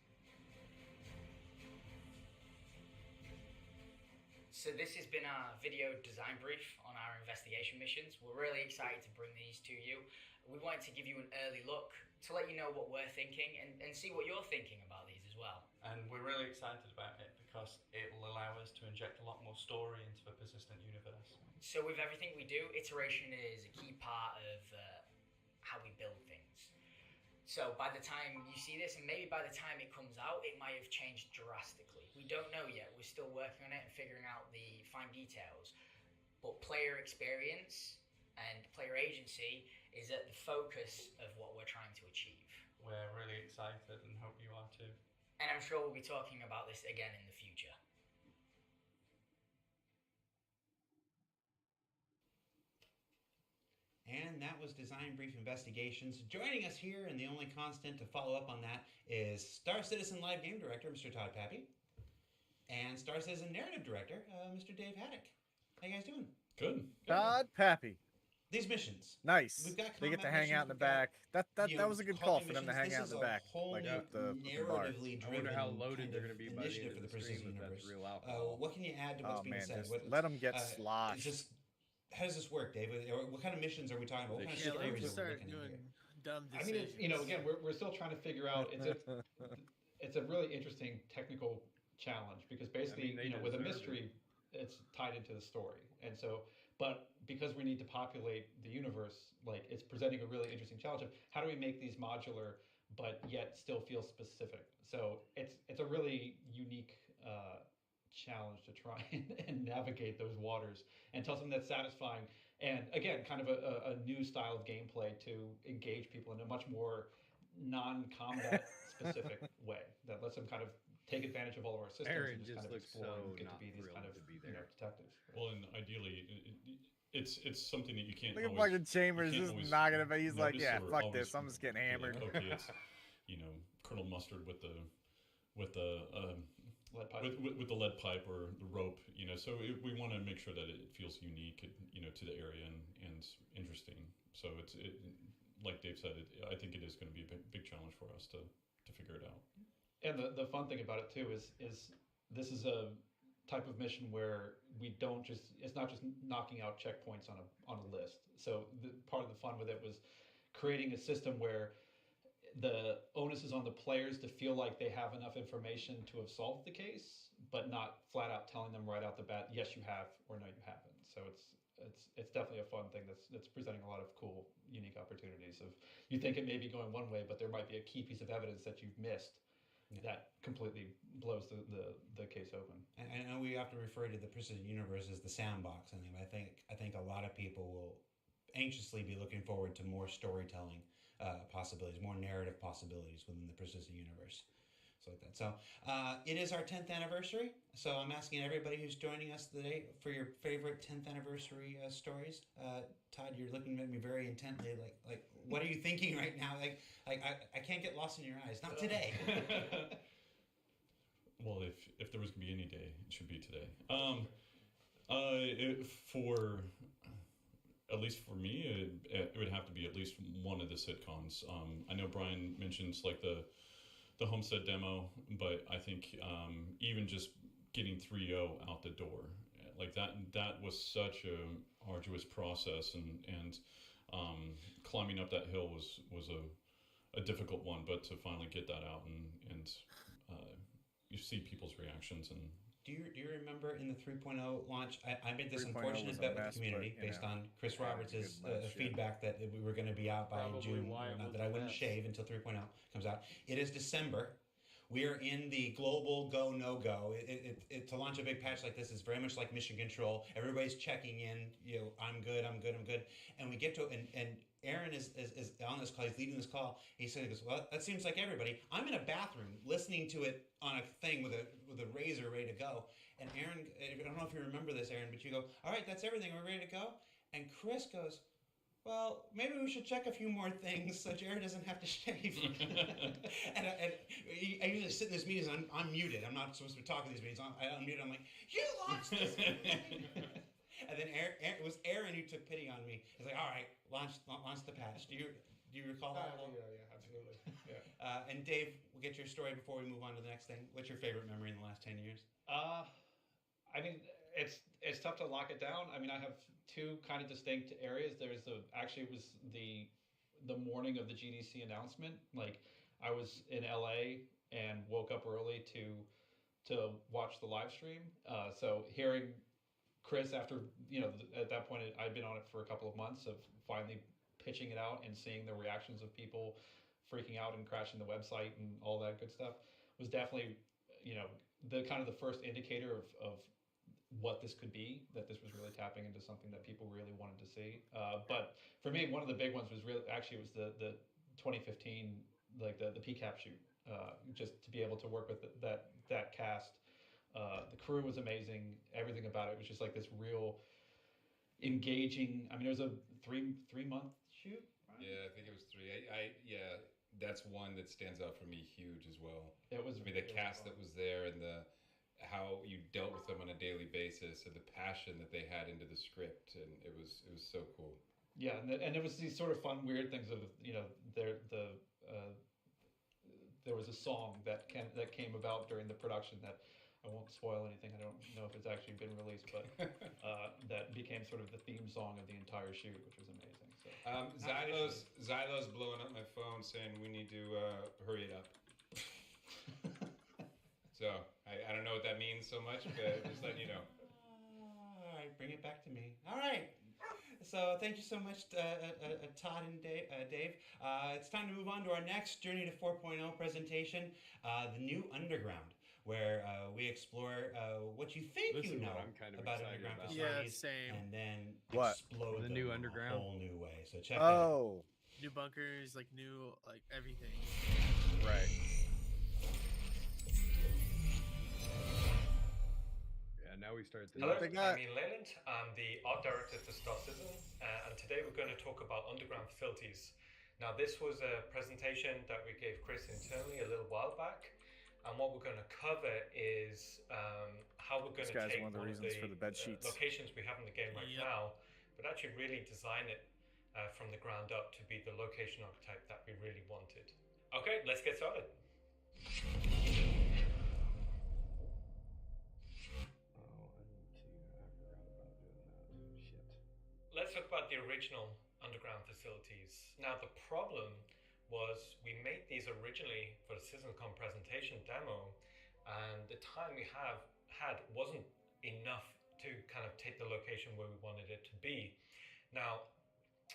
So this has been our video design brief on our investigation missions. We're really excited to bring these to you. We wanted to give you an early look to let you know what we're thinking and see what you're thinking about these as well. And we're really excited about it because it will allow us to inject a lot more story into the persistent universe. So with everything we do, iteration is a key part of how we build things. So by the time you see this, and maybe by the time it comes out, it might have changed drastically. We don't know yet. We're still working on it and figuring out the fine details. But player experience and player agency is at the focus of what we're trying to achieve. We're really excited and hope you are too. And I'm sure we'll be talking about this again in the future. And that was Design Brief Investigations. Joining us here, and the only constant to follow up on that, is Starcitizen Live Game Director, Mr. Todd Pappy, and Starcitizen Narrative Director, Mr. Dave Haddock. How you guys doing? Good. Todd Pappy. These missions. Nice. We've got they get to combat hang out in the missions, back. That was a good call for missions. them to hang out in the back, like with the bar. narratively I wonder how driven loaded kind they're of going to be by the end initiative of for the the stream Precision if that's Universe. real alcohol. What can you add to what's being said? Let them get sloshed. How does this work, Dave? What kind of missions are we talking about? What kind of stories are we looking at here? Dumb I mean, again, we're still trying to figure out. It's a really interesting technical challenge because basically, with a mystery, it's tied into the story, and so. But because we need to populate the universe, like it's presenting a really interesting challenge of how do we make these modular, but yet still feel specific. So it's a really unique challenge to try and navigate those waters and tell something that's satisfying. And again, kind of a new style of gameplay to engage people in a much more non-combat specific way that lets them kind of take advantage of all of our systems Aaron and just kind of looks explore and so get to not be these kind of thrilled to be there. detectives. Well, and ideally, it's something that you can't. Look at always, fucking Chambers you can't just always knocking it, but he's like, notice yeah, or fuck always this, I'm just getting be hammered. Like, okay, it's Colonel Mustard with the lead pipe. with the lead pipe or the rope. So we want to make sure that it feels unique, to the area and interesting. So it's like Dave said, I think it is going to be a big challenge for us to figure it out. And the fun thing about it too is this is a type of mission where we don't just, it's not just knocking out checkpoints on a list. So part of the fun with it was creating a system where the onus is on the players to feel like they have enough information to have solved the case, but not flat out telling them right out the bat, yes, you have, or no, you haven't. So it's definitely a fun thing that's presenting a lot of cool, unique opportunities of, you think it may be going one way, but there might be a key piece of evidence that you've missed that completely blows the case open. I know we often refer to the Precision Universe as the sandbox, and I think a lot of people will anxiously be looking forward to more storytelling possibilities, more narrative possibilities within the Precision Universe. So like that. So it is our 10th anniversary. So I'm asking everybody who's joining us today for your favorite 10th anniversary stories. Todd, you're looking at me very intently, like what are you thinking right now? Like I can't get lost in your eyes. Not today. Well, if there was gonna be any day, it should be today. For at least for me, it would have to be at least one of the CITCONs. I know Brian mentions like the Homestead demo, but I think even just getting 3.0 out the door, like that was such a arduous process, and climbing up that hill was a difficult one, but to finally get that out and you see people's reactions. And do you remember in the 3.0 launch, I made this 3.0 unfortunate was a bet with mess, the community but, based know, on Chris Roberts' good match, feedback that we were going to be out by Probably June, why it not was that I a wouldn't mess. shave until 3.0 comes out. It is December. We are in the global go, no go. To launch a big patch like this is very much like mission control. Everybody's checking in, I'm good. And we get to, and Aaron is on this call, he's leading this call. He goes, well, that seems like everybody. I'm in a bathroom listening to it on a thing with a razor ready to go. And Aaron, I don't know if you remember this, Aaron, but you go, all right, that's everything. We're ready to go. And Chris goes, well, maybe we should check a few more things so Jared doesn't have to shave. and I usually sit in these meetings, and I'm muted. I'm not supposed to be talking in these meetings. I'm muted. I'm like, you launched this thing. And then it was Aaron who took pity on me. He's like, all right, launch the patch. Do you recall that? Yeah, absolutely. Yeah. And Dave, we'll get your story before we move on to the next thing. What's your favorite memory in the last 10 years? I mean, it's tough to lock it down. I mean, I have two kind of distinct areas. It was the morning of the GDC announcement. Like, I was in LA and woke up early to watch the live stream. So hearing Chris after, at that point, I'd been on it for a couple of months, of finally pitching it out and seeing the reactions of people freaking out and crashing the website and all that good stuff was definitely, the kind of the first indicator of what this could be, that this was really tapping into something that people really wanted to see. But for me, one of the big ones was the 2015, like the PCAP shoot, just to be able to work with that cast. The crew was amazing. Everything about it was just like this real engaging. I mean, it was a three-month shoot. Right? Yeah, I think it was 3. Yeah, that's one that stands out for me huge as well. It was. I mean, the cast that was there, and how you dealt with them on a daily basis, and the passion that they had into the script, and it was so cool. Yeah, and it was these sort of fun, weird things of there was a song that came about during the production that I won't spoil anything. I don't know if it's actually been released, but that became sort of the theme song of the entire shoot, which was amazing. So Xylo's blowing up my phone saying we need to hurry it up. So I don't know what that means so much, but just letting you know. All right, bring it back to me. All right. So thank you so much, Todd and Dave. It's time to move on to our next Journey to 4.0 presentation, The New Underground, where we explore what you think you know about underground facilities, and then explode the them new in underground, a whole new way. So check it out. New bunkers, new everything. Right. Now we start. Hello, I'm Ian Leyland. I'm the art director for Starcitizen, and today we're going to talk about underground facilities. Now, this was a presentation that we gave Chris internally a little while back, and what we're going to cover is how we're going to take one of the reasons for the bed sheets. Locations we have in the game right now, but actually really design it from the ground up to be the location archetype that we really wanted. Okay, let's get started. let's talk about the original underground facilities. Now, the problem was we made these originally for the CitizenCon presentation demo, and the time we had wasn't enough to kind of take the location where we wanted it to be. Now,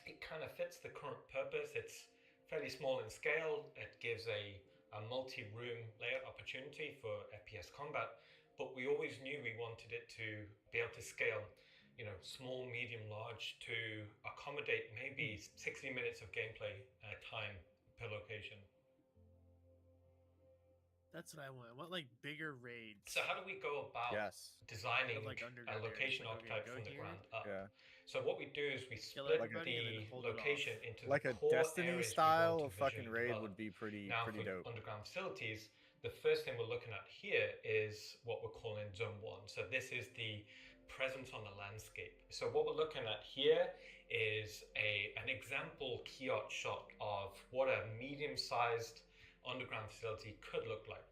it kind of fits the current purpose. It's fairly small in scale. It gives a multi-room layout opportunity for FPS combat, but we always knew we wanted it to be able to scale, you know, small, medium, large, to accommodate maybe 60 minutes of gameplay time per location. That's what I want. I want like bigger raids. So how do we go about designing like a location archetype from the ground up? Yeah. So what we do is we split the location into like the a core Destiny areas style we want of to fucking visually raid develop. would be pretty Now, pretty for dope. underground facilities, the first thing we're looking at here is what we're calling Zone 1. So this is the presence on the landscape. So what we're looking at here is an example key art shot of what a medium-sized underground facility could look like.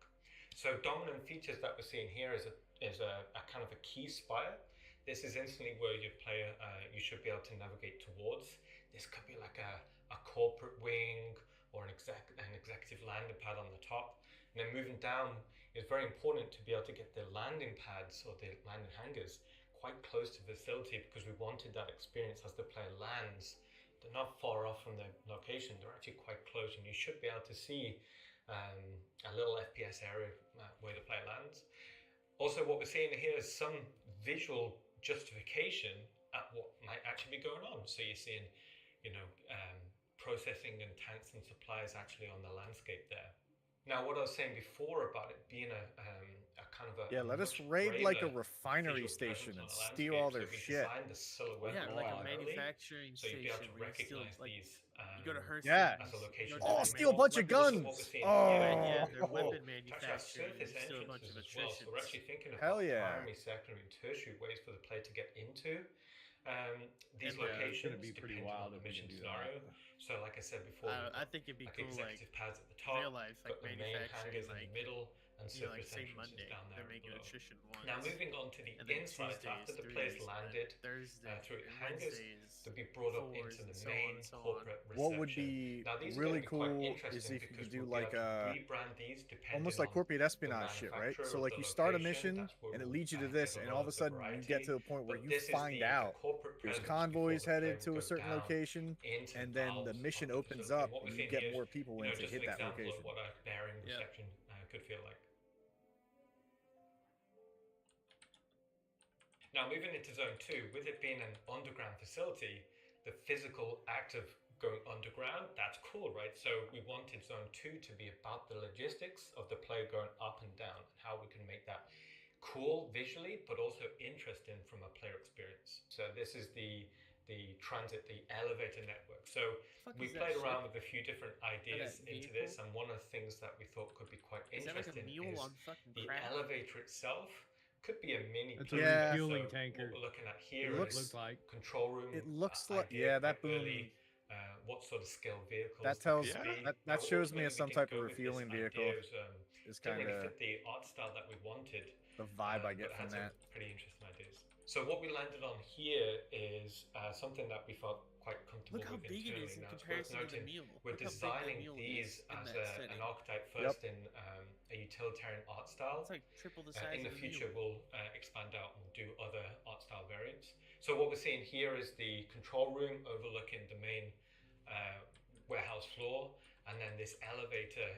So dominant features that we're seeing here is a kind of a key spire. This is instantly where your player, you should be able to navigate towards. This could be like a corporate wing or an executive landing pad on the top. And then moving down, it's very important to be able to get the landing pads or the landing hangars quite close to the facility, because we wanted that experience as the player lands. They're not far off from the location, they're actually quite close, and you should be able to see a little FPS area where the player lands. Also, what we're seeing here is some visual justification at what might actually be going on. So you're seeing, you know, processing and tanks and supplies actually on the landscape there. Now, what I was saying before about it being a kind of a let us raid like a refinery station and steal all their shit. The silhouette like a manufacturing so you'd be able to station where you steal, recognize like, these. You go to her Yeah. As a location. Oh, steal a bunch of guns. Yeah, they're Oh, weapon manufacturing. Surface You steal a bunch entrances of as well. attrition. So we're actually thinking about Hell yeah. primary, secondary, and tertiary ways for the player to get into these And, it's locations. gonna be pretty depending wild on the if we can mission do that. scenario. So, like I said before, I think it'd be like cool, like executive pads at the top, real life, like got the main manufacturing, hangars in like the middle, and you know, like surface say entrances Monday, down there they're making below. attrition once. Now, moving on to the and then inside, after the Tuesdays, player's threes, and landed Thursday, through and hangars, Wednesdays, to be brought up fours, into the and so on main and so on. corporate reception. what would be Now, these are really gonna be quite cool interesting is if you because could do we'll be like able to a rebrand these depending almost like on corporate the espionage shit, right? manufacturer So of like the you start a location. mission That's where and it we'll, leads you to get this, a and lot all of a the sudden you get variety. to the point where But you this is find the out corporate there's presence convoys before the player headed to would a go certain down location, into and the then the bowels mission of the opens facility. up What we're and you seeing get here is, more people you know, in to just hit an that example location. of what a bearing reception could feel like. Now, moving into Zone 2, with it being an underground facility, the physical act of going underground, that's cool, right? So we wanted Zone 2 to be about the logistics of the player going up and down, and how we can make that cool visually, but also interesting from a player experience. So this is the transit, the elevator network. So we is that played ship? around with a few different ideas that into vehicle? this, and one of the things that we thought could be quite Is that like a interesting mule is on fucking the crack? elevator itself could be a mini It's a plane. Yeah. refueling So tanker. what we're looking at It here looks- is looked like. control room. It looks like idea that quite boom. early, what sort of scale vehicles That tells could be. that Now, shows me ultimately, as some we type didn't of go with this refueling idea. vehicle. It was, Is didn't kind really of fit the art style that we wanted. the vibe I but get it from had some that. pretty interesting ideas. So what we landed on here is something that we felt quite comfortable Look how with big it internally. is in Now, it's worth comparison to the noting mule. we're Look how big the designing mule these is in as that an setting. archetype first in a utilitarian art style. It's like triple the size In the of the future, mule. we'll expand out and do other art style variants. So what we're seeing here is the control room overlooking the main warehouse floor, and then this elevator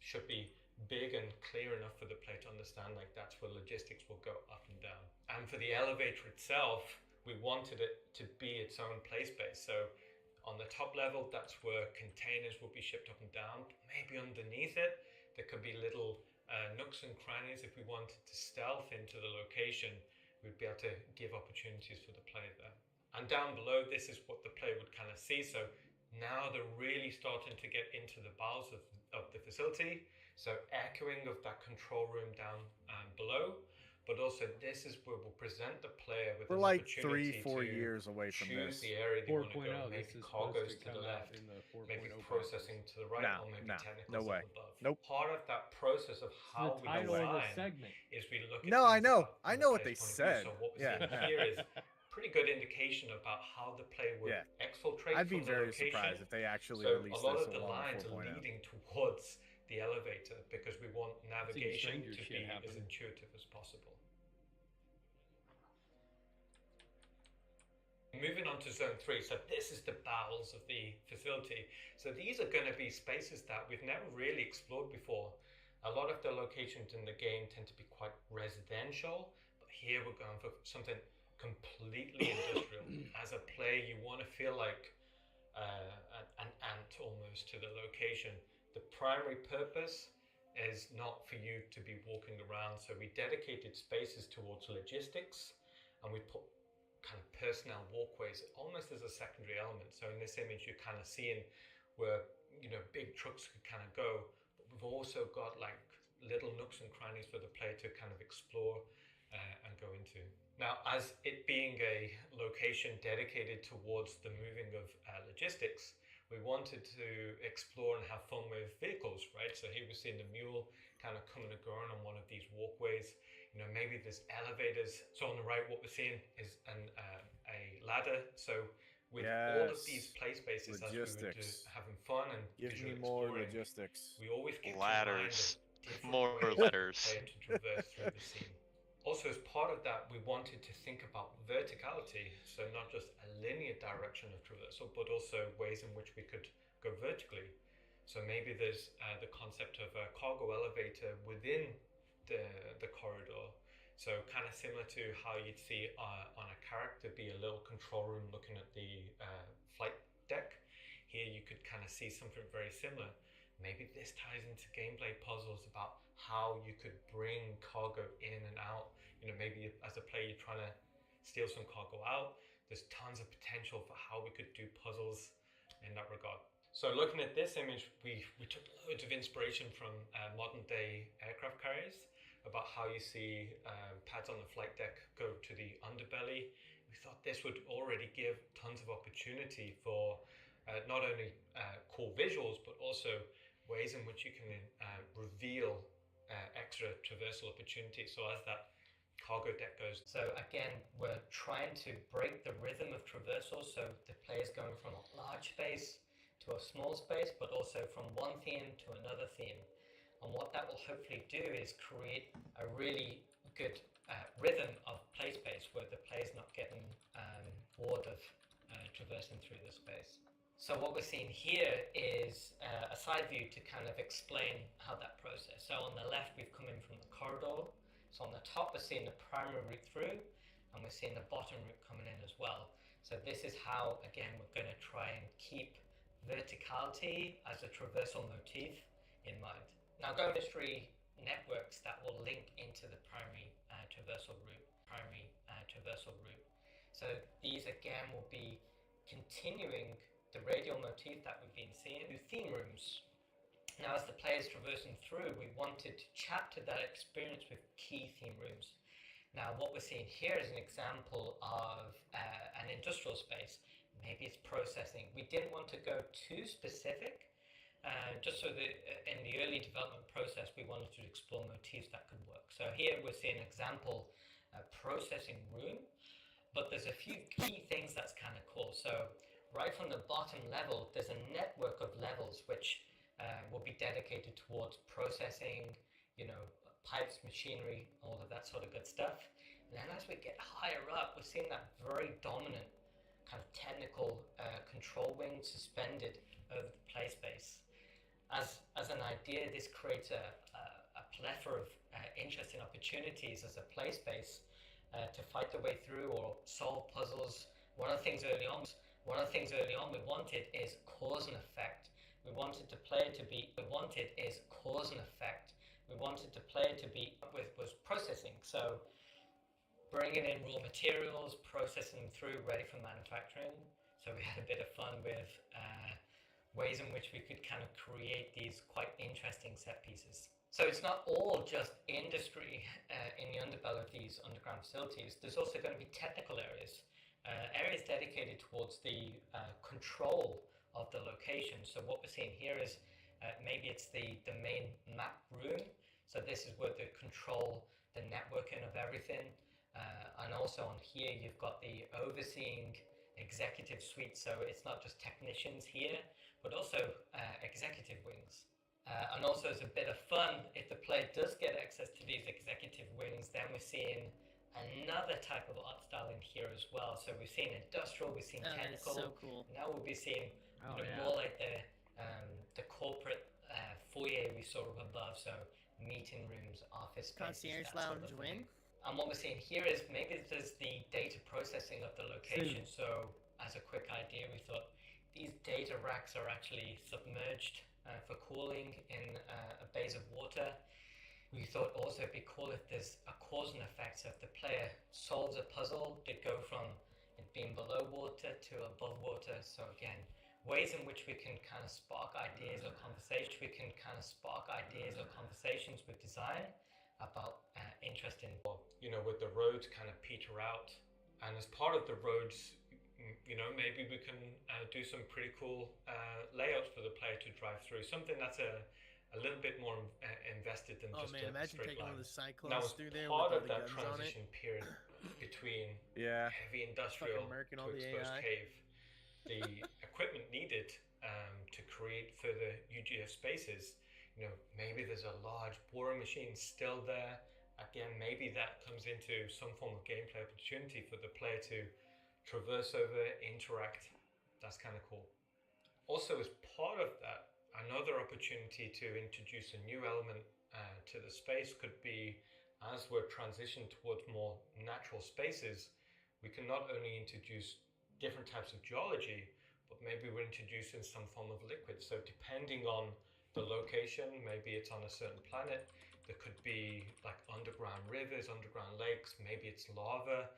should be big and clear enough for the player to understand, like that's where logistics will go up and down. And for the elevator itself, we wanted it to be its own play space. So on the top level, that's where containers will be shipped up and down. But maybe underneath it, there could be little nooks and crannies. If we wanted to stealth into the location, we'd be able to give opportunities for the player there. And down below, this is what the player would kind of see. So now they're really starting to get into the bowels of the facility. So echoing of that control room down below. But also, this is where we'll present the player with We're an like opportunity 3-4 to years away from choose this. the area they want to go. 4.0, Maybe this is cargoes supposed to to the come out left, in the 4.0 maybe patches. processing to the right, Nah, or maybe nah, technicals no way. up above. Nope. Part of that process of how title we of the design segment. is we look at No, I things know. from I the know what player's they point of view. said. So what we're Yeah, seeing yeah. here is pretty good indication about how the player would Yeah. exfiltrate I'd be from the very location. surprised if they actually So released a lot this of the along lines with are 4.0. leading towards the elevator because we want navigation stranger to shit be happen. as intuitive as possible. Moving on to zone 3, so this is the bowels of the facility. So these are going to be spaces that we've never really explored before. A lot of the locations in the game tend to be quite residential, but here we're going for something completely industrial. As a player, you want to feel like an ant almost to the location. The primary purpose is not for you to be walking around, so we dedicated spaces towards logistics, and we put kind of personnel walkways almost as a secondary element. So in this image, you're kind of seeing where, you know, big trucks could kind of go, but we've also got like little nooks and crannies for the player to kind of explore and go into. Now, as it being a location dedicated towards the moving of logistics, we wanted to explore and have fun with vehicles, right? So here we're seeing the mule kind of coming and going on one of these walkways. You know, maybe there's elevators. So on the right, what we're seeing is a ladder. So with all of these play spaces, as we were having fun and give me visual more exploring, logistics. we always kept Ladders. more ladders. to traverse through the scene. Also, as part of that, we wanted to think about verticality, so not just a linear direction of traversal, but also ways in which we could go vertically. So maybe there's the concept of a cargo elevator within the corridor. So kind of similar to how you'd see on a character be a little control room looking at the flight deck. Here you could kind of see something very similar. Maybe this ties into gameplay puzzles about how you could bring cargo in and out. You know, maybe as a player you're trying to steal some cargo out. There's tons of potential for how we could do puzzles in that regard. So looking at this image, we took loads of inspiration from modern day aircraft carriers about how you see pads on the flight deck go to the underbelly. We thought this would already give tons of opportunity for not only cool visuals, but also ways in which you can reveal extra traversal opportunities. So as that cargo deck goes. So again, we're trying to break the rhythm of traversal, so the player's going from a large space to a small space, but also from one theme to another theme. And what that will hopefully do is create a really good rhythm of play space where the player's not getting bored of traversing through the space. So what we're seeing here is a side view to kind of explain how that process. So on the left, we've come in from the corridor. So on the top, we're seeing the primary route through, and we're seeing the bottom route coming in as well. So this is how, again, we're going to try and keep verticality as a traversal motif in mind. Now, go industry networks that will link into the primary traversal route. So these, again, will be continuing the radial motif that we've been seeing through theme rooms. Now, as the player's traversing through, we wanted to chapter that experience with key theme rooms. Now, what we're seeing here is an example of an industrial space. Maybe it's processing. We didn't want to go too specific, just so that in the early development process, we wanted to explore motifs that could work. So here we're seeing an example processing room, but there's a few key things that's kind of cool. So right from the bottom level, there's a network of levels which will be dedicated towards processing, you know, pipes, machinery, all of that sort of good stuff. And then as we get higher up, we're seeing that very dominant kind of technical control wing suspended over the play space. As an idea, this creates a plethora of interesting opportunities as a play space to fight the way through or solve puzzles. One of the things early on we wanted is cause and effect. We wanted the player to be was processing. So bringing in raw materials, processing them through, ready for manufacturing. So we had a bit of fun with ways in which we could kind of create these quite interesting set pieces. So it's not all just industry in the underbelly of these underground facilities. There's also going to be technical areas. Areas dedicated towards the control of the location. So what we're seeing here is maybe it's the main map room. So this is where the control, the networking of everything. And also on here, you've got the overseeing executive suite. So it's not just technicians here, but also executive wings. And also, as a bit of fun, if the player does get access to these executive wings, then we're seeing another type of art style in here as well. So we've seen industrial, we've seen technical. That is so cool. Now we'll be seeing Yeah. more like the corporate foyer we saw up above. So meeting rooms, office spaces, Concierge that sort lounge of wing. thing. And what we're seeing here is maybe there's the data processing of the location. So as a quick idea, we thought these data racks are actually submerged for cooling in a base of water. We thought also it'd be cool if there's a cause and effect. So if the player solves a puzzle, they go from it being below water to above water. So again, ways in which we can kind of spark ideas or conversations. We can kind of spark ideas or conversations with design about interesting. You know, with the roads kind of peter out, and as part of the roads, you know, maybe we can do some pretty cool layouts for the player to drive through. Something that's a little bit more invested than just man, a imagine straight taking line. one of the cyclones Now, as through there part with all of the that guns on it. transition period between Yeah. heavy industrial murking to all the exposed AI. cave, the equipment needed to create further UGF spaces, you know, maybe there's a large boring machine still there. Again, maybe that comes into some form of gameplay opportunity for the player to traverse over, interact. That's kind of cool. Also, as part of that, another opportunity to introduce a new element to the space could be, as we're transitioning towards more natural spaces, we can not only introduce different types of geology, but maybe we're introducing some form of liquid. So depending on the location, maybe it's on a certain planet, there could be like underground rivers, underground lakes, maybe it's lava,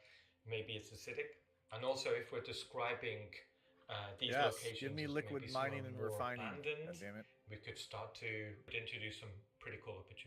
maybe it's acidic. And also if we're describing these locations, give me liquid maybe some mining are and more refining. abandoned, God damn it. we could start to introduce some pretty cool opportunities.